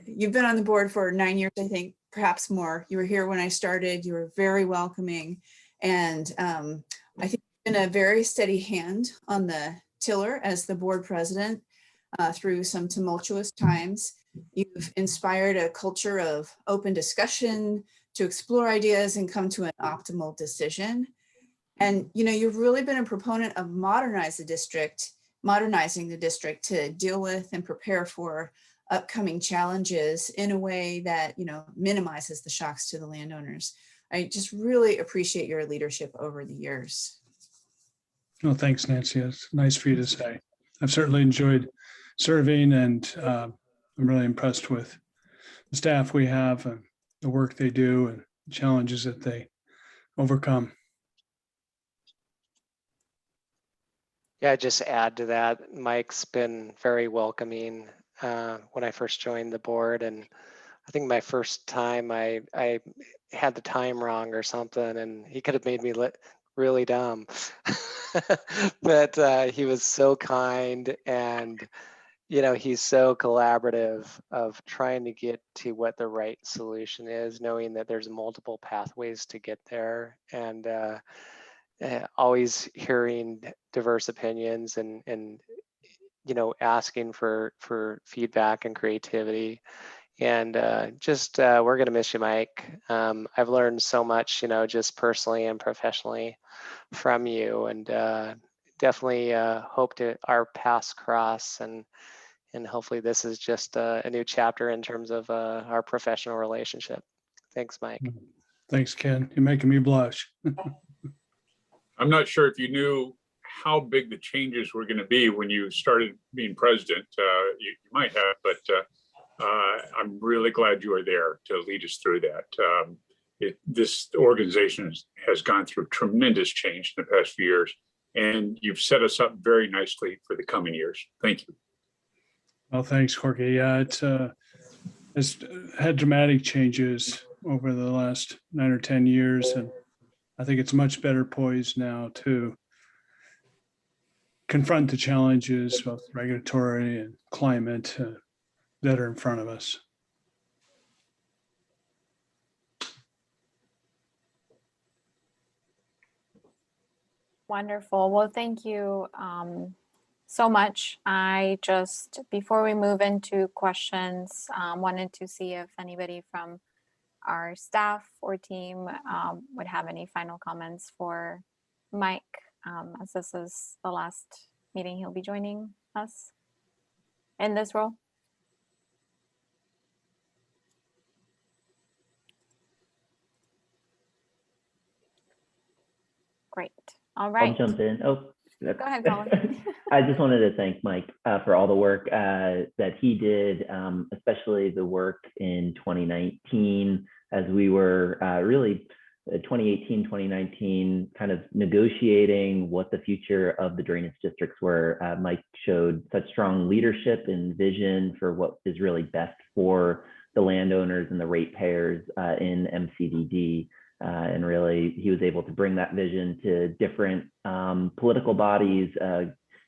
You've been on the board for 9 years, I think, perhaps more. You were here when I started. You were very welcoming, and I think you've been a very steady hand on the tiller as the board president through some tumultuous times. You've inspired a culture of open discussion to explore ideas and come to an optimal decision. And you've really been a proponent of modernizing the district to deal with and prepare for upcoming challenges in a way that minimizes the shocks to the landowners. I just really appreciate your leadership over the years. Well, thanks, Nancy. It's nice for you to say. I've certainly enjoyed serving, and I'm really impressed with the staff we have and the work they do and challenges that they overcome. Yeah, just add to that, Mike's been very welcoming when I first joined the board. And I think my first time I had the time wrong or something, and he could have made me really dumb. But he was so kind, and he's so collaborative of trying to get to what the right solution is, knowing that there's multiple pathways to get there, and always hearing diverse opinions and asking for feedback and creativity. And we're gonna miss you, Mike. I've learned so much, just personally and professionally from you, and definitely hope to our paths cross, and hopefully this is just a new chapter in terms of our professional relationship. Thanks, Mike. Thanks, Ken. You're making me blush. I'm not sure if you knew how big the changes were going to be when you started being president. You might have, but I'm really glad you are there to lead us through that. This organization has gone through tremendous change in the past few years, and you've set us up very nicely for the coming years. Thank you. Well, thanks, Corky. Yeah, it's had dramatic changes over the last 9 or 10 years, and I think it's much better poised now to confront the challenges, both regulatory and climate, that are in front of us. Wonderful. Well, thank you so much. Before we move into questions, wanted to see if anybody from our staff or team would have any final comments for Mike, as this is the last meeting he'll be joining us in this role. Great. All right. I'll jump in. Oh, go ahead, Colin. I just wanted to thank Mike for all the work that he did, especially the work in 2019 as we were really 2018, 2019, kind of negotiating what the future of the drainage districts were. Mike showed such strong leadership and vision for what is really best for the landowners and the ratepayers in MCDD. And really, he was able to bring that vision to different political bodies,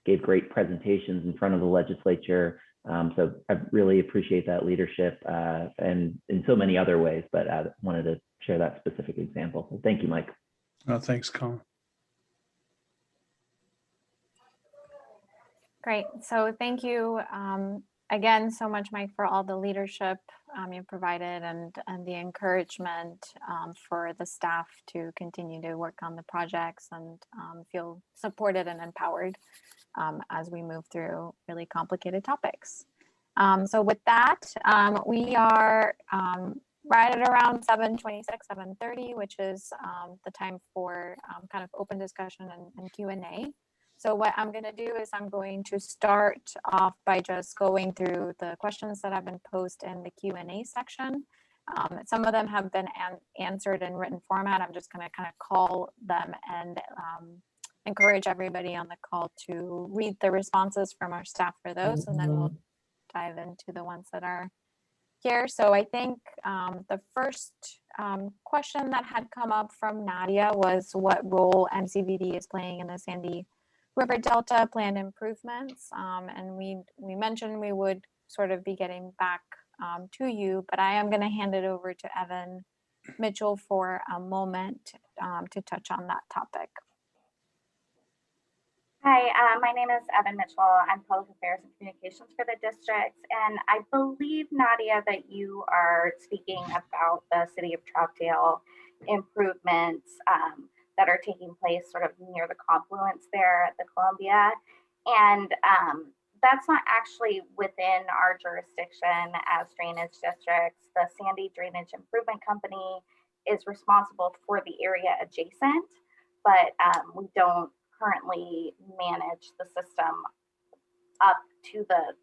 gave great presentations in front of the legislature. So I really appreciate that leadership and in so many other ways, but I wanted to share that specific example. So thank you, Mike. Thanks, Colin. Great. So thank you again so much, Mike, for all the leadership you provided and the encouragement for the staff to continue to work on the projects and feel supported and empowered as we move through really complicated topics. So with that, we are right at around 7:26, 7:30, which is the time for kind of open discussion and Q&A. So what I'm going to do is I'm going to start off by just going through the questions that have been posed in the Q&A section. Some of them have been answered in written format. I'm just going to kind of call them and encourage everybody on the call to read the responses from our staff for those, and then we'll dive into the ones that are here. So I think the first question that had come up from Nadia was what role MCDD is playing in the Sandy River Delta planned improvements. And we mentioned we would sort of be getting back to you, but I am going to hand it over to Evan Mitchell for a moment to touch on that topic. Hi, my name is Evan Mitchell. I'm Public Affairs and Communications for the district. And I believe, Nadia, that you are speaking about the City of Troutdale improvements that are taking place sort of near the confluence there at the Columbia. And that's not actually within our jurisdiction as drainage districts. The Sandy Drainage Improvement Company is responsible for the area adjacent, but we don't currently manage the system up to the,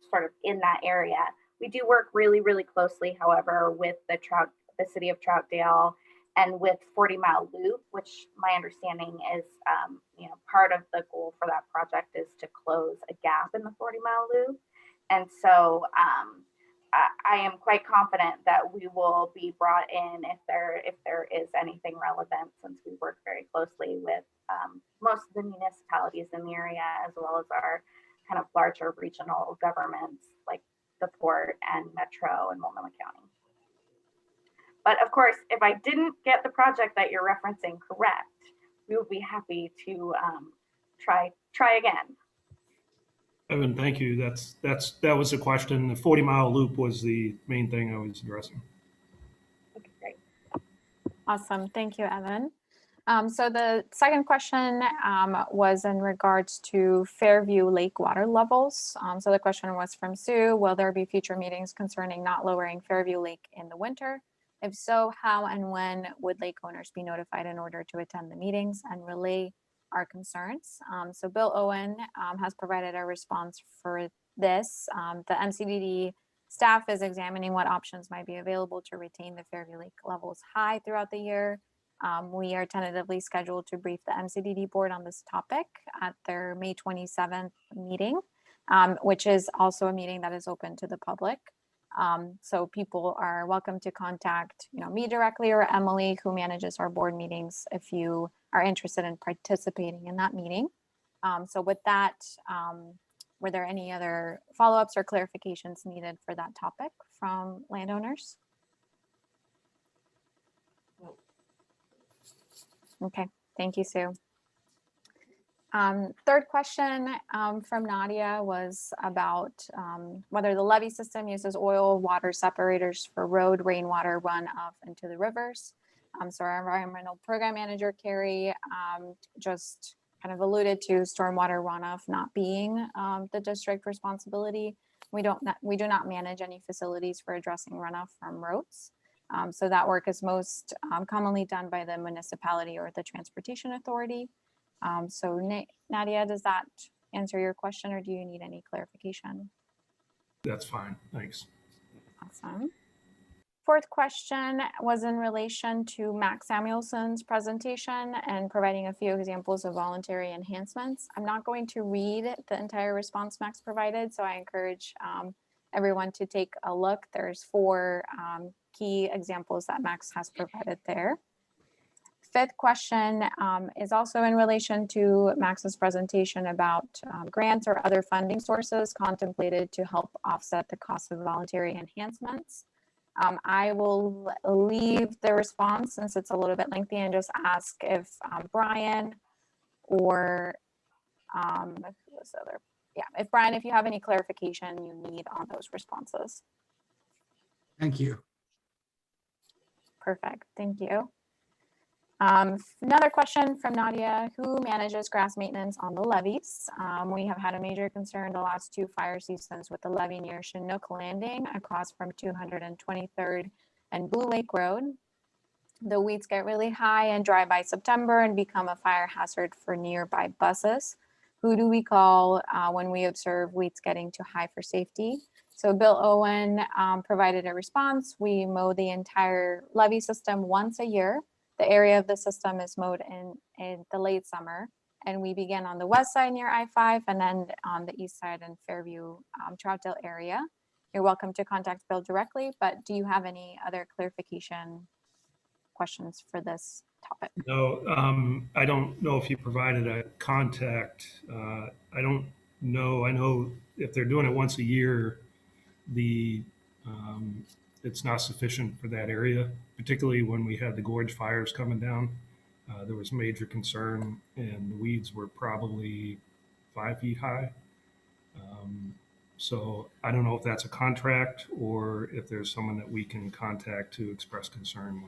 sort of in that area. We do work really, really closely, however, with the City of Troutdale and with 40 Mile Loop, which my understanding is, part of the goal for that project is to close a gap in the 40 Mile Loop. And so I am quite confident that we will be brought in if there is anything relevant, since we work very closely with most of the municipalities in the area, as well as our kind of larger regional governments like the Port and Metro and Multnomah County. But of course, if I didn't get the project that you're referencing correct, we would be happy to try again. Evan, thank you. That was the question. The 40-mile loop was the main thing I was addressing. Okay, great. Awesome. Thank you, Evan. So the second question was in regards to Fairview Lake water levels. So the question was from Sue: will there be future meetings concerning not lowering Fairview Lake in the winter? If so, how and when would lake owners be notified in order to attend the meetings and relay our concerns? So Bill Owen has provided a response for this. The MCDD staff is examining what options might be available to retain the Fairview Lake levels high throughout the year. We are tentatively scheduled to brief the MCDD board on this topic at their May 27th meeting, which is also a meeting that is open to the public. So people are welcome to contact, me directly or Emily, who manages our board meetings, if you are interested in participating in that meeting. So with that, were there any other follow-ups or clarifications needed for that topic from landowners? Okay, thank you, Sue. Third question from Nadia was about whether the levee system uses oil water separators for road rainwater runoff into the rivers. So our environmental program manager, Carrie, just kind of alluded to stormwater runoff not being the district responsibility. We do not manage any facilities for addressing runoff from roads. So that work is most commonly done by the municipality or the transportation authority. So Nadia, does that answer your question, or do you need any clarification? That's fine, thanks. Awesome. Fourth question was in relation to Max Samuelson's presentation and providing a few examples of voluntary enhancements. I'm not going to read the entire response Max provided, so I encourage everyone to take a look. There's 4 key examples that Max has provided there. Fifth question is also in relation to Max's presentation about grants or other funding sources contemplated to help offset the cost of voluntary enhancements. I will leave the response, since it's a little bit lengthy, and just ask if Brian or if Brian, if you have any clarification you need on those responses. Thank you. Perfect, thank you. Another question from Nadia: who manages grass maintenance on the levees? We have had a major concern the last 2 fire seasons with the levee near Chinook Landing across from 223rd and Blue Lake Road. The weeds get really high and dry by September and become a fire hazard for nearby buses. Who do we call when we observe weeds getting too high for safety? So Bill Owen provided a response. We mow the entire levee system once a year. The area of the system is mowed in the late summer, and we begin on the west side near I-5 and then on the east side in Fairview, Troutdale area. You're welcome to contact Bill directly, but do you have any other clarification questions for this topic? No, I don't know if you provided a contact. I don't know. I know if they're doing it once a year, it's not sufficient for that area, particularly when we had the gorge fires coming down. There was major concern, and the weeds were probably 5 feet high. So I don't know if that's a contract or if there's someone that we can contact to express concern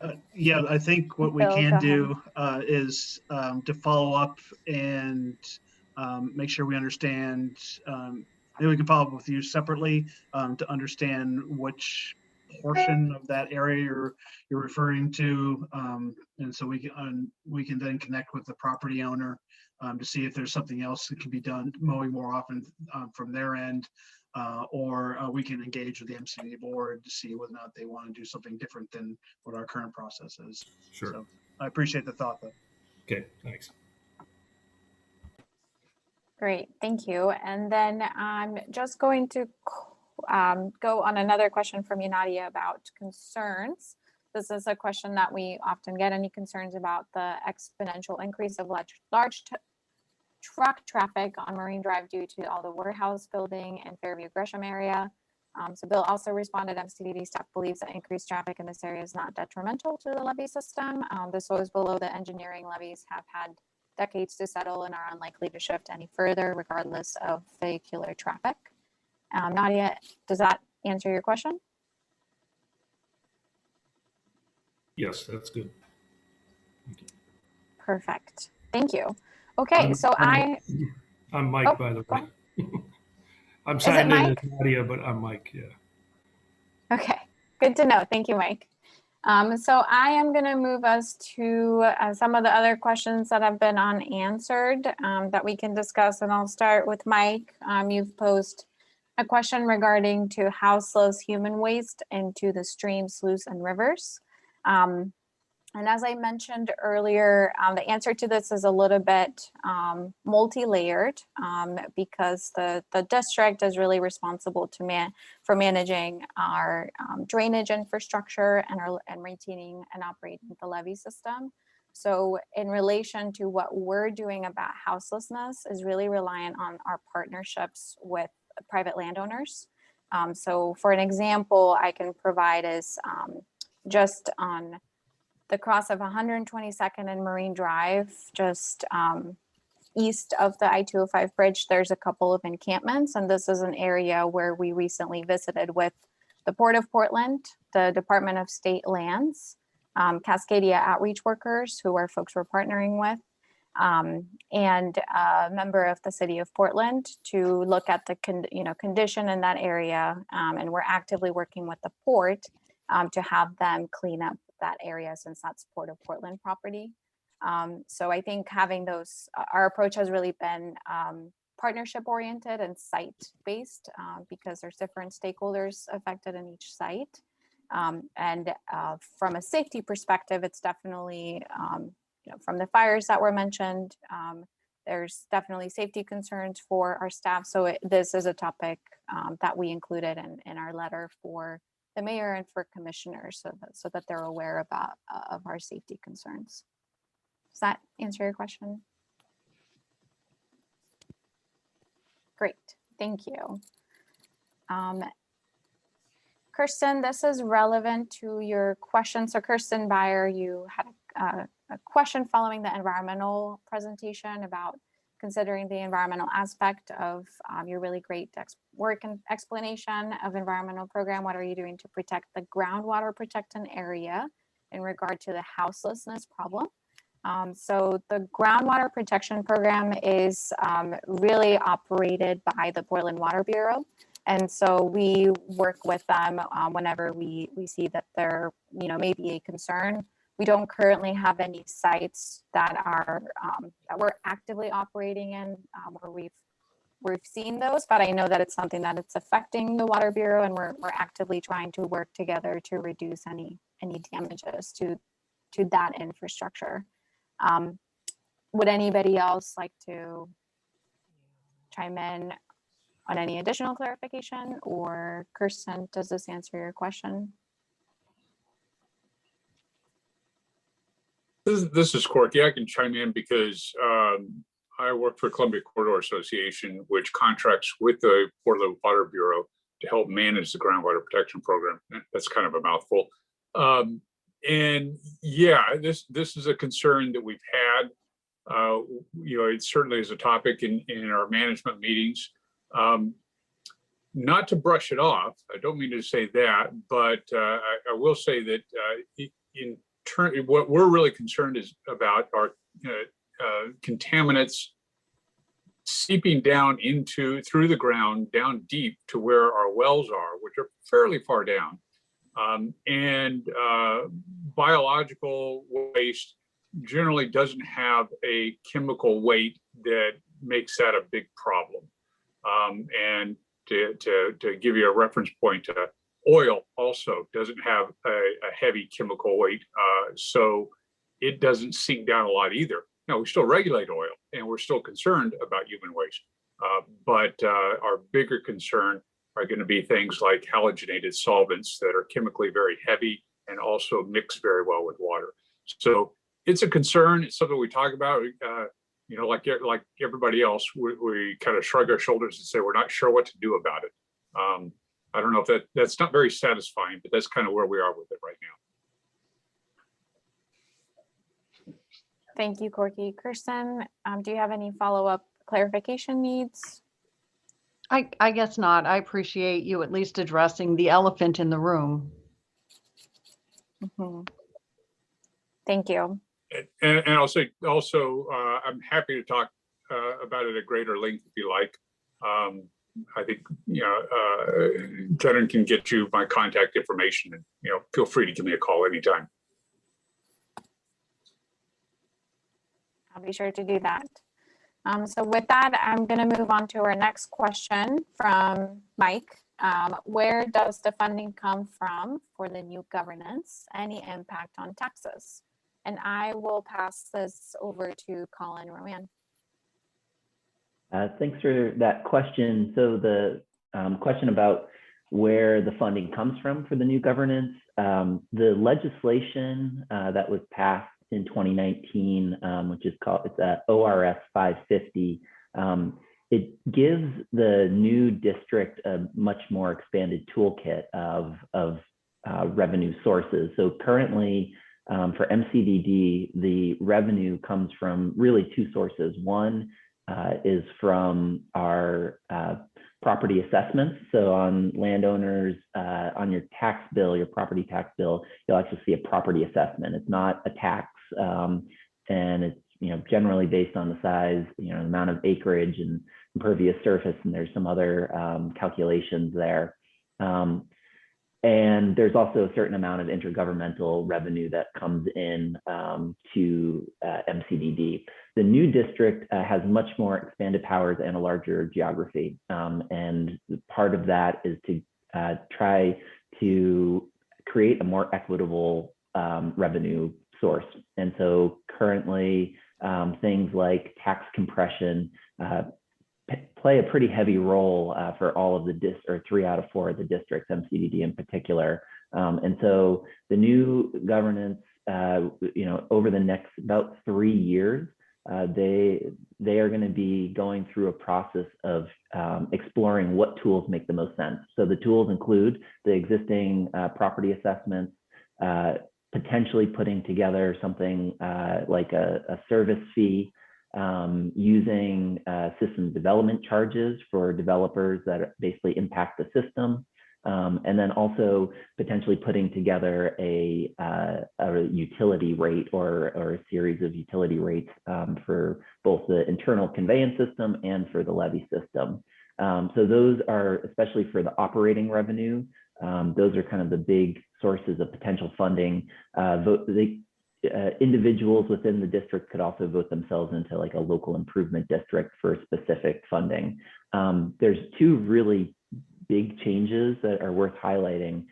when. Yeah, I think what we Bill, can go do is to follow up and make sure we understand. Maybe we can follow up with you separately to understand which portion of that area you're referring to, and so we can then connect with the property owner to see if there's something else that can be done, mowing more often from their end, or we can engage with the MCDD board to see whether or not they want to do something different than what our current process is. Sure. So I appreciate the thought, though. Okay, thanks. Great, thank you. And then I'm just going to go on another question from you, Nadia, about concerns. This is a question that we often get. Any concerns about the exponential increase of large truck traffic on Marine Drive due to all the warehouse building and Fairview Gresham area? So Bill also responded, MCDD staff believes that increased traffic in this area is not detrimental to the levee system. The soils below the engineering levees have had decades to settle and are unlikely to shift any further regardless of vehicular traffic. Nadia, does that answer your question? Yes, that's good. Perfect. Thank you. Okay, so I'm Mike, oh, by the way. I'm Is signed it in as Mike? Nadia, but I'm Mike, yeah. Okay, good to know. Thank you, Mike. So I am going to move us to some of the other questions that have been unanswered that we can discuss. And I'll start with Mike. You've posed a question regarding to houseless human waste into the streams, sloughs, and rivers. And as I mentioned earlier, the answer to this is a little bit multi-layered because the district is really responsible for managing our drainage infrastructure and maintaining and operating the levee system. So in relation to what we're doing about houselessness is really reliant on our partnerships with private landowners. So for an example, I can provide is just on the cross of 122nd and Marine Drive, just east of the I-205 bridge, there's a couple of encampments. And this is an area where we recently visited with the Port of Portland, the Department of State Lands, Cascadia outreach workers, who are folks we're partnering with, and a member of the city of Portland to look at the condition in that area. And we're actively working with the port to have them clean up that area since that's Port of Portland property. So I think having those, our approach has really been partnership oriented and site based because there's different stakeholders affected in each site. And from a safety perspective, it's definitely, from the fires that were mentioned, there's definitely safety concerns for our staff. So this is a topic that we included in our letter for the mayor and for commissioners so that they're aware of our safety concerns. Does that answer your question? Great, thank you. Kirsten, this is relevant to your question. So Kirsten Beyer, you had a question following the environmental presentation about considering the environmental aspect of your really great work and explanation of environmental program. What are you doing to protect the groundwater protected area in regard to the houselessness problem? So the groundwater protection program is really operated by the Portland Water Bureau. And so we work with them whenever we see that there may be a concern. We don't currently have any sites that are that we're actively operating in where we've seen those, but I know that it's something that it's affecting the Water Bureau, and we're actively trying to work together to reduce any damages to that infrastructure. Would anybody else like to chime in on any additional clarification, or Kirsten, does this answer your question? This is Corky. I can chime in because I work for Columbia Corridor Association, which contracts with the Portland Water Bureau to help manage the groundwater protection program. That's kind of a mouthful. And yeah, this is a concern that we've had. It certainly is a topic in our management meetings. Not to brush it off, I don't mean to say that, but I will say that what we're really concerned is about are contaminants seeping down through the ground, down deep to where our wells are, which are fairly far down. And biological waste generally doesn't have a chemical weight that makes that a big problem. And to give you a reference point, oil also doesn't have a heavy chemical weight, so it doesn't sink down a lot either. Now, we still regulate oil and we're still concerned about human waste. But our bigger concern are going to be things like halogenated solvents that are chemically very heavy and also mix very well with water. So it's a concern. It's something we talk about. Like everybody else, we kind of shrug our shoulders and say we're not sure what to do about it. I don't know if that's not very satisfying, but that's kind of where we are with it right now. Thank you, Corky. Kirsten, do you have any follow-up clarification needs? I guess not. I appreciate you at least addressing the elephant in the room. Mm-hmm. Thank you. And I'll say also, I'm happy to talk about it at greater length if you like. I think, Kenan can get you my contact information, and, feel free to give me a call anytime. I'll be sure to do that. So with that, I'm going to move on to our next question from Mike. Where does the funding come from for the new governance? Any impact on taxes? And I will pass this over to Colin Rowan. Thanks for that question. So the question about where the funding comes from for the new governance, the legislation that was passed in 2019, which is called, it's ORS 550. It gives the new district a much more expanded toolkit of revenue sources. So currently, for MCDD, the revenue comes from really two sources. One is from our property assessments. So on landowners, on your tax bill, your property tax bill, you'll actually see a property assessment. It's not a tax, and it's generally based on the size, amount of acreage and impervious surface, and there's some other calculations there. And there's also a certain amount of intergovernmental revenue that comes in to MCDD. The new district has much more expanded powers and a larger geography. And part of that is to try to create a more equitable revenue source. And so currently, things like tax compression play a pretty heavy role for all of the or 3 out of 4 of the districts, MCDD in particular. And so the new governance, over the next about 3 years, they are going to be going through a process of exploring what tools make the most sense. So the tools include the existing property assessments, potentially putting together something like a service fee, using system development charges for developers that basically impact the system, and then also potentially putting together a utility rate or a series of utility rates for both the internal conveyance system and for the levee system. So those are, especially for the operating revenue, those are kind of the big sources of potential funding. Individuals within the district could also vote themselves into like a local improvement district for specific funding. There's 2 really big changes that are worth highlighting.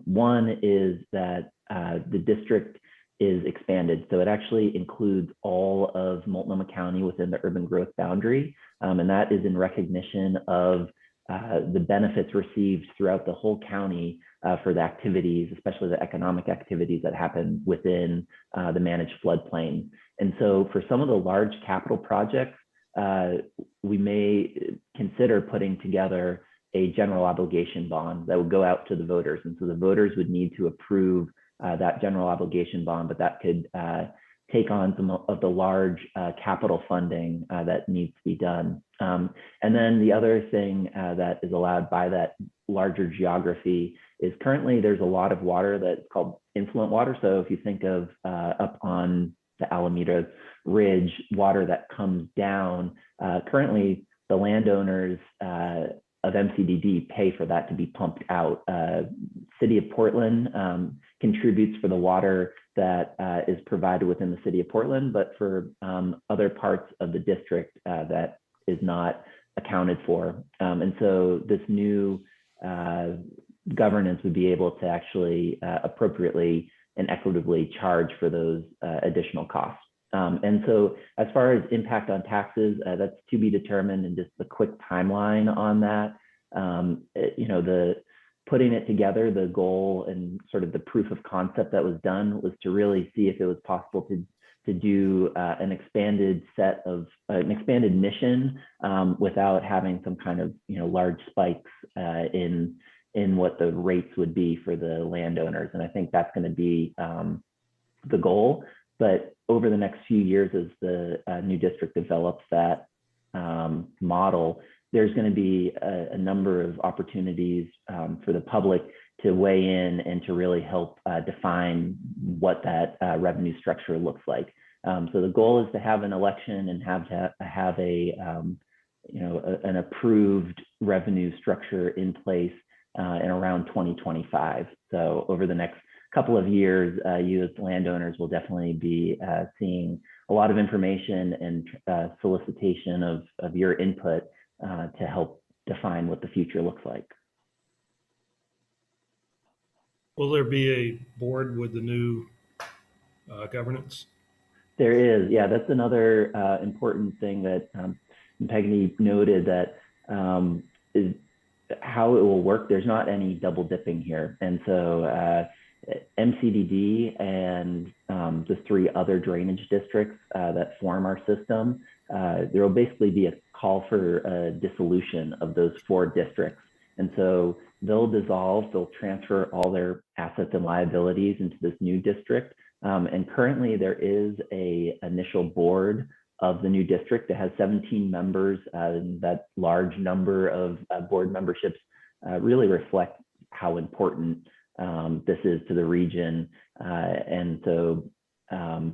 One is that the district is expanded. So it actually includes all of Multnomah County within the urban growth boundary. And that is in recognition of the benefits received throughout the whole county for the activities, especially the economic activities that happen within the managed floodplain. And so for some of the large capital projects, we may consider putting together a general obligation bond that would go out to the voters. And so the voters would need to approve that general obligation bond, but that could take on some of the large capital funding that needs to be done. And then the other thing that is allowed by that larger geography is currently there's a lot of water that's called influent water. So if you think of up on the Alameda Ridge, water that comes down, currently the landowners of MCDD pay for that to be pumped out. City of Portland contributes for the water that is provided within the city of Portland, but for other parts of the district that is not accounted for. And so this new governance would be able to actually appropriately and equitably charge for those additional costs. And so as far as impact on taxes, that's to be determined, and just the quick timeline on that. You know, the putting it together, the goal and sort of the proof of concept that was done was to really see if it was possible to do an expanded mission without having some kind of, you know, large spikes in what the rates would be for the landowners. And I think that's going to be the goal. But over the next few years, as the new district develops that model, there's going to be a number of opportunities for the public to weigh in and to really help define what that revenue structure looks like. So the goal is to have an election and have a you know, an approved revenue structure in place in around 2025. So over the next couple of years, you as landowners will definitely be seeing a lot of information and solicitation of your input to help define what the future looks like. Will there be a board with the new governance? There is, yeah, that's another important thing that Peggy noted, that is how it will work. There's not any double dipping here. And so MCDD and the 3 other drainage districts that form our system, there will basically be a call for a dissolution of those 4 districts. And so they'll dissolve, they'll transfer all their assets and liabilities into this new district. And currently there is a initial board of the new district that has 17 members. That large number of board memberships really reflect how important this is to the region. And so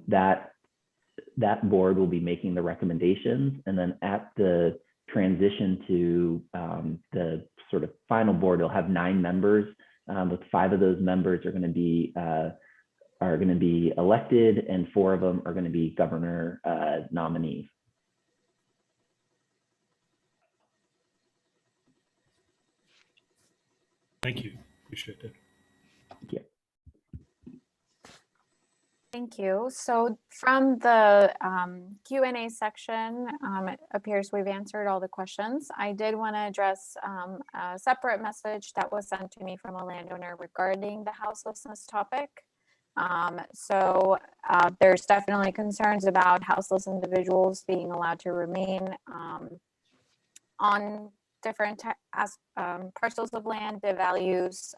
that board will be making the recommendations. And then at the transition to the sort of final board, it'll have 9 members, with 5 of those members are going to be elected, and 4 of them are going to be governor nominees. Thank you. Appreciate it. Yeah. Thank you. So from the Q&A section, it appears we've answered all the questions. I did want to address a separate message that was sent to me from a landowner regarding the houselessness topic. There's definitely concerns about houseless individuals being allowed to remain on different parcels of land that values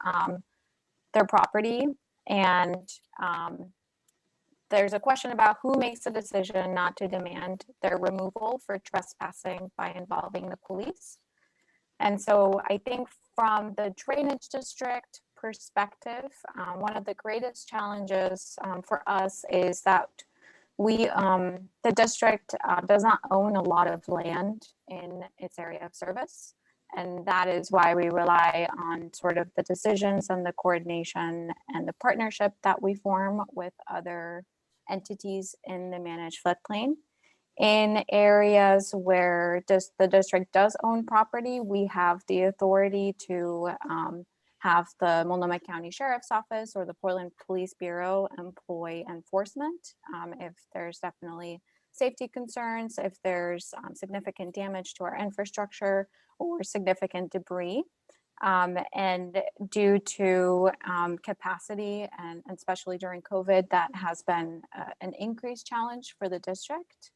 their property. And there's a question about who makes the decision not to demand their removal for trespassing by involving the police. And so I think from the drainage district perspective, one of the greatest challenges for us is that the district does not own a lot of land in its area of service. And that is why we rely on sort of the decisions and the coordination and the partnership that we form with other entities in the managed floodplain. In areas where the district does own property, we have the authority to have the Multnomah County Sheriff's Office or the Portland Police Bureau employ enforcement if there's definitely safety concerns, if there's significant damage to our infrastructure or significant debris. And due to capacity, and especially during COVID, that has been an increased challenge for the district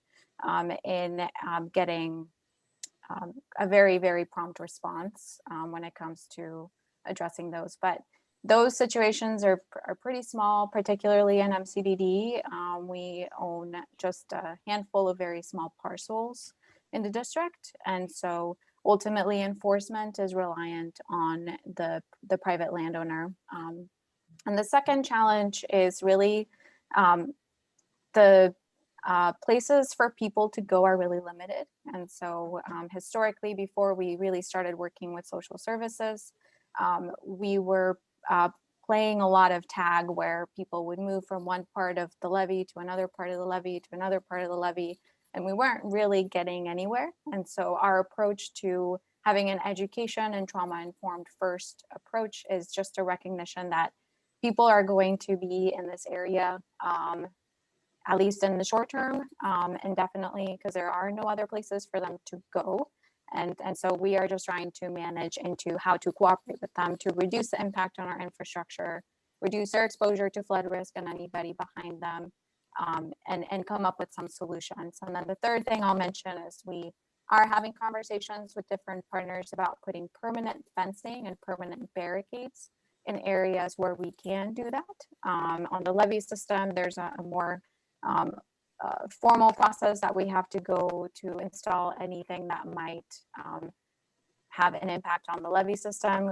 in getting a very, very prompt response when it comes to addressing those. But those situations are pretty small, particularly in MCDD. We own just a handful of very small parcels in the district. And so ultimately enforcement is reliant on the private landowner. And the second challenge is really the places for people to go are really limited. And so historically, before we really started working with social services, we were playing a lot of tag where people would move from one part of the levee to another part of the levee to another part of the levee, and we weren't really getting anywhere. And so our approach to having an education and trauma-informed first approach is just a recognition that people are going to be in this area at least in the short term, indefinitely, because there are no other places for them to go. And so we are just trying to manage into how to cooperate with them to reduce the impact on our infrastructure, reduce their exposure to flood risk and anybody behind them, and come up with some solutions. And then the third thing I'll mention is we are having conversations with different partners about putting permanent fencing and permanent barricades in areas where we can do that. On the levee system, there's a more formal process that we have to go to install anything that might have an impact on the levee system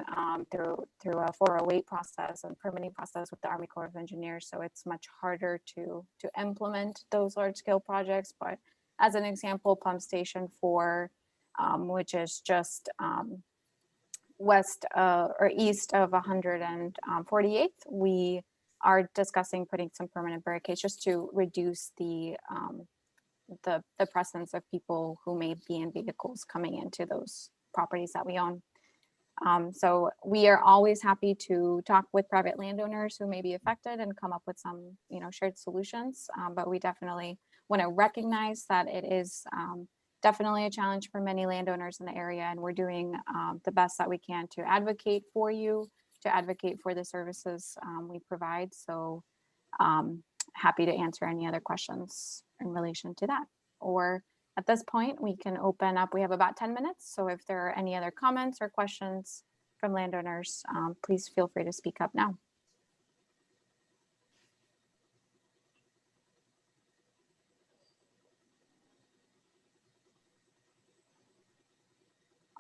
through a 408 process and permitting process with the Army Corps of Engineers. So it's much harder to implement those large scale projects. But as an example, Pump Station 4, which is just west or east of 148th, we are discussing putting some permanent barricades just to reduce the presence of people who may be in vehicles coming into those properties that we own. So we are always happy to talk with private landowners who may be affected and come up with some, shared solutions. But we definitely want to recognize that it is definitely a challenge for many landowners in the area, and we're doing the best that we can to advocate for you, to advocate for the services we provide. So happy to answer any other questions in relation to that. Or at this point, we can open up. We have about 10 minutes. So if there are any other comments or questions from landowners, please feel free to speak up now.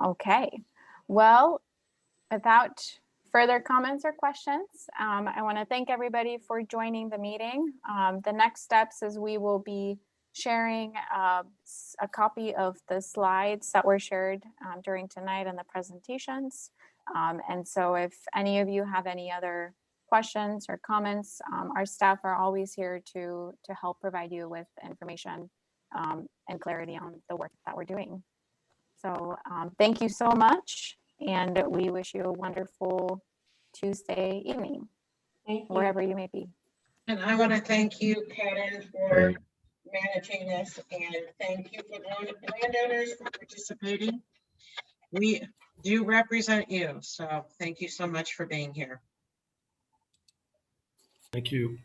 Okay, well, without further comments or questions, I want to thank everybody for joining the meeting. The next steps is we will be sharing a copy of the slides that were shared during tonight and the presentations. And so if any of you have any other questions or comments, our staff are always here to help provide you with information and clarity on the work that we're doing. So thank you so much, and we wish you a wonderful Tuesday evening, wherever you may be. And I want to thank you, Karen, for managing this, and thank you for landowners for participating. We do represent you, so thank you so much for being here. Thank you.